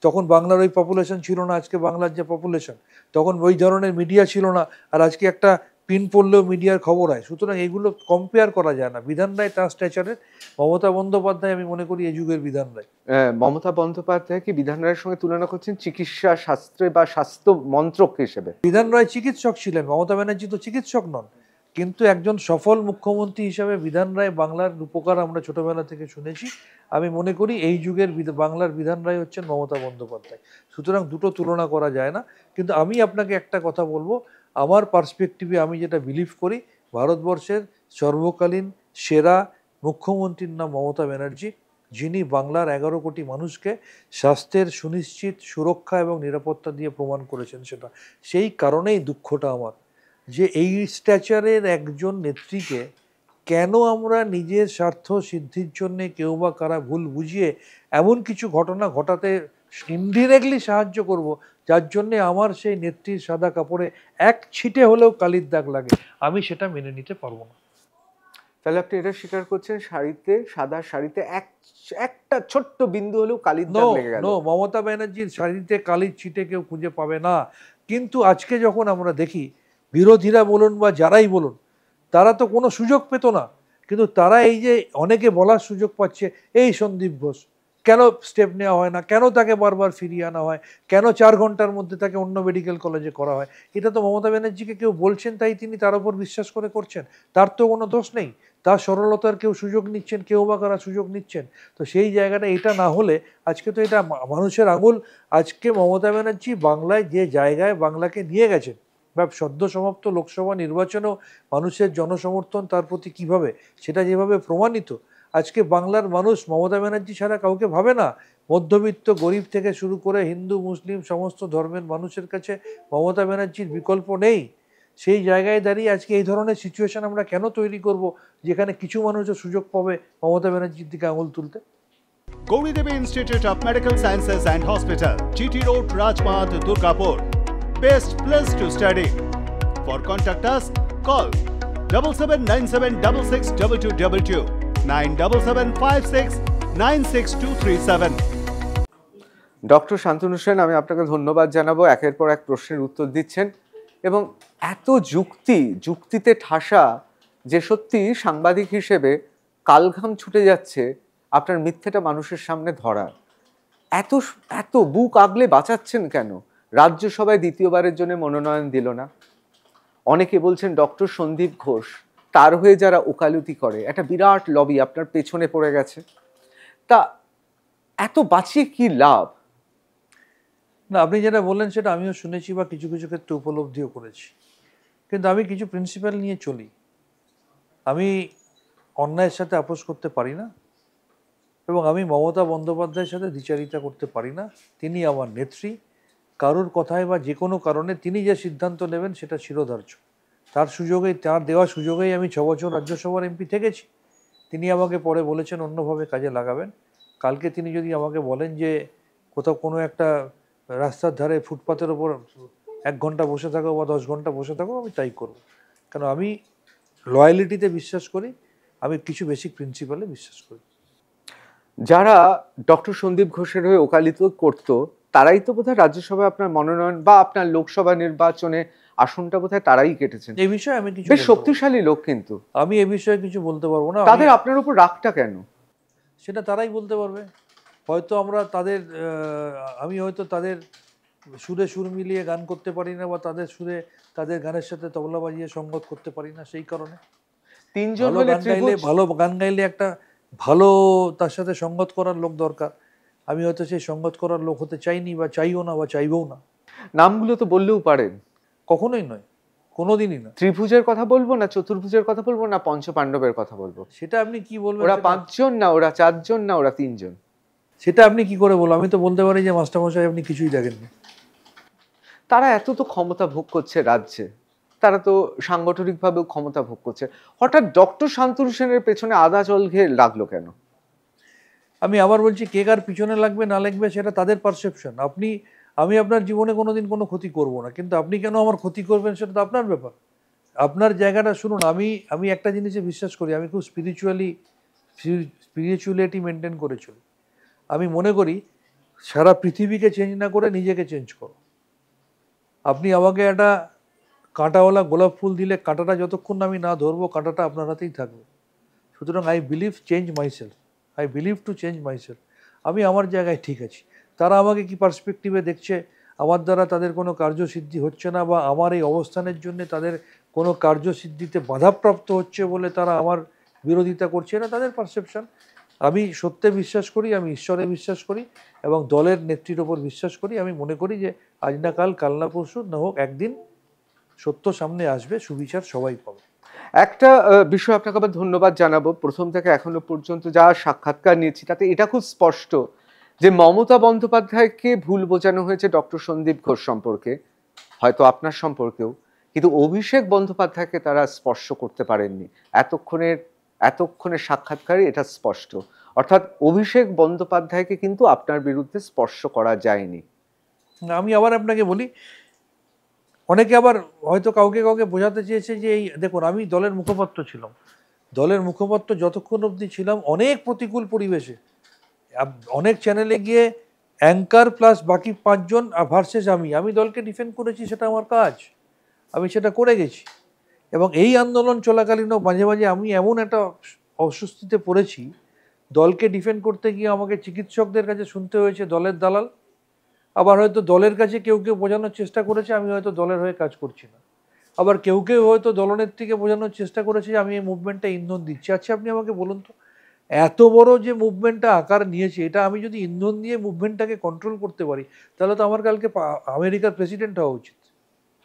তখন বাংলার ওই পপুলেশন ছিল না আজকে বাংলার যে পপুলেশন, তখন ওই ধরনের মিডিয়া ছিল না, আর আজকে একটা পিন পড়লেও মিডিয়ার খবর হয়। সুতরাং এগুলো কম্পেয়ার করা যায় না। বিধান রায় তার স্ট্যাচারের, মমতা বন্দ্যোপাধ্যায় আমি মনে করি এই যুগের বিধান রায়। মমতা বন্দ্যোপাধ্যায়কে বিধান রায়ের সঙ্গে তুলনা করছেন চিকিৎসা শাস্ত্রে বা স্বাস্থ্য মন্ত্রক হিসেবে। বিধান রায় চিকিৎসক ছিলেন, মমতা ব্যানার্জি তো চিকিৎসক নন, কিন্তু একজন সফল মুখ্যমন্ত্রী হিসাবে বিধান রায় বাংলার উপকার আমরা ছোটবেলা থেকে শুনেছি। আমি মনে করি এই যুগের বাংলার বিধান রায় হচ্ছেন মমতা বন্দ্যোপাধ্যায়। সুতরাং দুটো তুলনা করা যায় না। কিন্তু আমি আপনাকে একটা কথা বলবো, আমার পার্সপেক্টিভে আমি যেটা বিলিভ করি, ভারতবর্ষের সর্বকালীন সেরা মুখ্যমন্ত্রীর নাম মমতা ব্যানার্জি, যিনি বাংলার ১১ কোটি মানুষকে স্বাস্থ্যের সুনিশ্চিত সুরক্ষা এবং নিরাপত্তা দিয়ে প্রমাণ করেছেন। সেটা সেই কারণেই দুঃখটা আমার, যে এই স্ট্যাচারের একজন নেত্রীকে কেন আমরা নিজের স্বার্থ সিদ্ধির জন্য কেউ বা কারা ভুল বুঝিয়ে এমন কিছু ঘটনা ঘটাতে ইনডিরেক্টলি সাহায্য করব, যার জন্যে আমার সেই নেত্রীর সাদা কাপড়ে এক ছিটে হলেও কালির দাগ লাগে। আমি সেটা মেনে নিতে পারবো না। তাহলে আপনি এটা স্বীকার করছেন, সাদা শাড়িতে একটা ছোট্ট বিন্দু হলেও কালির দাগ লেগে গেল? নো, মমতা ব্যানার্জির শাড়িতে কালির ছিটে কেউ খুঁজে পাবে না। কিন্তু আজকে যখন আমরা দেখি বিরোধীরা বলুন বা যারাই বলুন, তারা তো কোনো সুযোগ পেত না, কিন্তু তারা এই যে অনেকে বলার সুযোগ পাচ্ছে, এই সন্দীপ ঘোষ কেন স্টেপ নেওয়া হয় না, কেন তাকে বারবার ফিরিয়ে আনা হয়, কেন ৪ ঘন্টার মধ্যে তাকে অন্য মেডিকেল কলেজে করা হয়, এটা তো মমতা ব্যানার্জিকে কেউ বলছেন তাই তিনি তার উপর বিশ্বাস করে করছেন। তার তো কোনো দোষ নেই, তার সরলতার কেউ সুযোগ নিচ্ছেন, কেউ বা কারা সুযোগ নিচ্ছেন। তো সেই জায়গাটা এটা না হলে, আজকে তো এটা মানুষের আঙুল। আজকে মমতা ব্যানার্জি বাংলায় যে জায়গায় বাংলাকে নিয়ে গেছেন, বা সদ্য সমাপ্ত লোকসভা নির্বাচনেও মানুষের জনসমর্থন তার প্রতি কিভাবে, সেটা যেভাবে প্রমাণিত। আজকে বাংলার মানুষ মমতা ব্যানার্জি ছাড়া কাউকে ভাবে না। মধ্যবিত্ত গরিব থেকে শুরু করে হিন্দু মুসলিম সমস্ত ধর্মের মানুষের কাছে মমতা ব্যানার্জির বিকল্প নেই। সেই জায়গায় দাঁড়িয়ে আজকে এই ধরনের সিচুয়েশন আমরা কেন তৈরি করব, যেখানে কিছু মানুষও সুযোগ পাবে মমতা ব্যানার্জির দিকে আঙুল তুলতে? Gauri Devi Institute of Medical Sciences and Hospital, GT Road, Rajpath, Durgapur. Best place to study. For contact us, call 7797662222, 9775696237. Doctor Shantanu Sen, আমি আপনাকে ধন্যবাদ জানাবো, একের পর এক প্রশ্নের উত্তর দিচ্ছেন, এবং এত যুক্তিতে ঠাসা, যে সত্যি সাংবাদিক হিসেবে কালঘাম ছুটে যাচ্ছে আপনার মিথ্যেটা মানুষের সামনে ধরার। এত বুক আগলে বাঁচাচ্ছেন কেন? রাজ্যসভায় দ্বিতীয়বারের জন্য মনোনয়ন দিল না। অনেকে বলছেন ডক্টর সন্দীপ ঘোষ, তার হয়ে যারা ওকালতি করে, একটা বিরাট লবি আপনার পেছনে পড়ে গেছে। তা এত বাঁচিয়ে কি লাভ? না, আপনি যেটা বললেন সেটা আমিও শুনেছি বা কিছু কিছু ক্ষেত্রে উপলব্ধিও করেছি, কিন্তু আমি কিছু প্রিন্সিপাল নিয়ে চলি। আমি অন্যায়ের সাথে আপোষ করতে পারি না, এবং আমি মমতা বন্দ্যোপাধ্যায়ের সাথে দ্বিচারিতা করতে পারি না। তিনি আমার নেত্রী, কারোর কথায় বা যে কোনো কারণে তিনি যে সিদ্ধান্ত নেবেন সেটা শিরোধার্য। তার সুযোগেই, তার দেওয়া সুযোগেই আমি 6 বছর রাজ্যসভার এমপি থেকেছি। তিনি আমাকে পরে বলেছেন অন্যভাবে কাজে লাগাবেন। কালকে তিনি যদি আমাকে বলেন যে কোথাও কোনো একটা রাস্তার ধারে ফুটপাতের ওপর 1 ঘন্টা বসে থাকো বা 10 ঘন্টা বসে থাকো, আমি তাই করব। কারণ আমি লয়ালিটিতে বিশ্বাস করি, আমি কিছু বেসিক প্রিন্সিপালে বিশ্বাস করি। যারা ডক্টর সন্দীপ ঘোষের হয়ে ওকালতি করতো তারাই তো বোধহয় রাজ্যসভায় আপনার মনোনয়ন বা আপনার লোকসভা নির্বাচনে আসনটা বোধহয় তারাই কেটেছেন। এই বিষয়ে আমি কিছু বেশ শক্তিশালী লোক, কিন্তু আমি এ বিষয়ে কিছু বলতে পারবো না। তাদের আপনার উপর রাগটা কেন? সেটা তারাই বলতে পারবে। হয়তো আমরা তাদের আমি হয়তো তাদের সুরে সুর মিলিয়ে গান করতে পারি না, বা তাদের সুরে তাদের গানের সাথে তবলা বাজিয়ে সঙ্গত করতে পারি না। সেই কারণে তিনজন ভালো গান গাইলে, ভালো গান গাইলে একটা ভালো তার সাথে সঙ্গত করার লোক দরকার। আমি হয়তো সেই সঙ্গত করার লোক হতে চাইনি, বা চাইও না, বা চাইবও না। নামগুলো তো বললেও পারেন। কখনোই নয়, কোনোদিনই না। ত্রিভুজের কথা বলবো না, চতুর্ভুজের কথা বলবো না, পঞ্চ পাণ্ডবের কথা বলবো? সেটা আপনি কি বলবেন? ওরা 5 জন না, ওরা 4 জন না, ওরা 3 জন? সেটা আপনি কি করে বলবো? আমি তো বলতে পারি যে মাস্টারমশাই আপনি কিছুই দেখেননি। তারা এত তো ক্ষমতা ভোগ করছে রাজ্যে, তারা তো সাংগঠনিকভাবেও ক্ষমতা ভোগ করছে, হঠাৎ ডক্টর শান্তনু সেনের পেছনে আদা জল ঘেয়ে লাগলো কেন? আমি আবার বলছি, কে কার পিছনে লাগবে না লাগবে সেটা তাদের পারসেপশন। আমি আপনার জীবনে কোনোদিন কোনো ক্ষতি করব না, কিন্তু আপনি কেন আমার ক্ষতি করবেন সেটা তো আপনার ব্যাপার। আপনার জায়গাটা শুনুন। আমি একটা জিনিসে বিশ্বাস করি, আমি খুব স্পিরিচুয়ালিটি মেনটেন করে চলি। আমি মনে করি সারা পৃথিবীকে চেঞ্জ না করে নিজেকে চেঞ্জ করো। আপনি আমাকে একটা কাঁটাওয়ালা গোলাপ ফুল দিলে কাঁটাটা যতক্ষণ আমি না ধরবো, কাঁটাটা আপনার হাতেই থাকবে। সুতরাং I believe change myself, I believe to change myself. আমি আমার জায়গায় ঠিক আছি। তারা আমাকে কি পার্সপেক্টিভে দেখছে, আমার দ্বারা তাদের কোনো কার্যসিদ্ধি হচ্ছে না, বা আমার এই অবস্থানের জন্য তাদের কোনো কার্যসিদ্ধিতে বাধাপ্রাপ্ত হচ্ছে বলে তারা আমার বিরোধিতা করছে, না তাদের পারসেপশন। আমি সত্যে বিশ্বাস করি, আমি ঈশ্বরে বিশ্বাস করি, এবং দলের নেত্রীর ওপর বিশ্বাস করি। আমি মনে করি যে আজ না কাল, কাল না পরশু, না হোক একদিন সত্য সামনে আসবে, সুবিচার সবাই পাবে। একটা বিষয় আপনাকে আবার ধন্যবাদ জানাবো। প্রথম থেকে এখনো পর্যন্ত যা সাক্ষাৎকার নিয়েছি তাতে এটা খুব স্পষ্ট যে মমতা বন্দ্যোপাধ্যায়কে ভুল বোঝানো হয়েছে ডক্টর সন্দীপ ঘোষ সম্পর্কে, হয়তো আপনার সম্পর্কেও, কিন্তু অভিষেক বন্দ্যোপাধ্যায়কে তারা স্পর্শ করতে পারেননি। এতক্ষণের সাক্ষাৎকারে এটা স্পষ্ট। অর্থাৎ অভিষেক বন্দ্যোপাধ্যায়কে কিন্তু আপনার বিরুদ্ধে স্পর্শ করা যায়নি। আমি আবার আপনাকে বলি, অনেকে আবার হয়তো কাউকে বোঝাতে চেয়েছে যে এই দেখুন, আমি দলের মুখপাত্র ছিলাম। দলের মুখপাত্র যতক্ষণ অবধি ছিলাম, অনেক প্রতিকূল পরিবেশে, অনেক চ্যানেলে গিয়ে অ্যাঙ্কার প্লাস বাকি 5 জন ভার্সেস আমি দলকে ডিফেন্ড করেছি। সেটা আমার কাজ, আমি সেটা করে গেছি। এবং এই আন্দোলন চলাকালীনও মাঝে মাঝে আমি এমন একটা অস্বস্তিতে পড়েছি, দলকে ডিফেন্ড করতে গিয়ে আমাকে চিকিৎসকদের কাছে শুনতে হয়েছে দলের দালাল। আবার হয়তো দলের কাছে কেউ বোঝানোর চেষ্টা করেছে আমি হয়তো দলের হয়ে কাজ করছি না। আবার কেউ হয়তো দলনেত্রীকে বোঝানোর চেষ্টা করেছে যে আমি এই মুভমেন্টটা ইন্ধন দিচ্ছি। আচ্ছা, আপনি আমাকে বলুন তো, এত বড় যে মুভমেন্টটা আকার নিয়েছে, এটা আমি যদি ইন্ধন দিয়ে মুভমেন্টটাকে কন্ট্রোল করতে পারি, তাহলে তো আমার কালকে আমেরিকার প্রেসিডেন্ট হওয়া উচিত।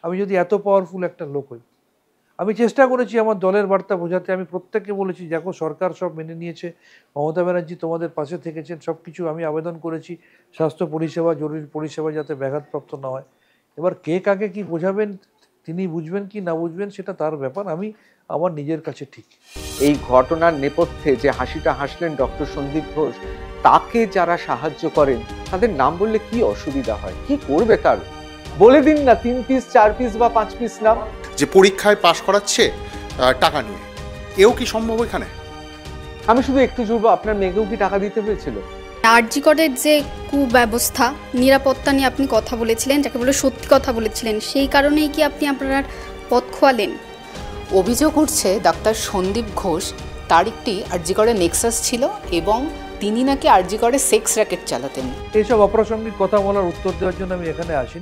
আমি যদি এত পাওয়ারফুল একটা লোক হই। আমি চেষ্টা করেছি আমার দলের বার্তা বোঝাতে। আমি প্রত্যেককে বলেছি, দেখো সরকার সব মেনে নিয়েছে, মমতা ব্যানার্জি তোমাদের পাশে থেকেছেন, সব কিছু আমি আবেদন করেছি স্বাস্থ্য পরিষেবা, জরুরি পরিষেবা যাতে ব্যাঘাতপ্রাপ্ত না হয়। এবার কে কাকে কি বোঝাবেন, তিনি বুঝবেন কি না বুঝবেন সেটা তার ব্যাপার। আমি আমার নিজের কাছে ঠিক। এই ঘটনার নেপথ্যে যে হাসিটা হাসলেন ডক্টর সন্দীপ ঘোষ, তাকে যারা সাহায্য করেন তাদের নাম বললে কি অসুবিধা হয়? কি করবে তার? বলে দিন না, 3 পিস 4 পিস বা 5 পিস নাম। যে পরীক্ষায় পাশ করাচ্ছে টাকা নিয়ে, এও কি সম্ভব এখানে? আমি শুধু একটু জুড়বো, আপনার মেয়েকেও কি টাকা দিতে হয়েছিল? আরজি করের যে কুব্যবস্থা, নিরাপত্তা নিয়ে আপনি কথা বলেছিলেন, যাকে বলে সত্যি কথা বলেছিলেন, সেই কারণেই কি আপনি আপনার পথ খোয়ালেন? অভিযোগ উঠছে ডাক্তার সন্দীপ ঘোষ, তার একটি আরজি করে নেক্সাস ছিল, এবং তিনি নাকি আরজি করে সেক্স র্যাকেট চালাতেন। এইসব অপ্রাসঙ্গিক কথা বলার উত্তর দেওয়ার জন্য আমি এখানে আসিনি।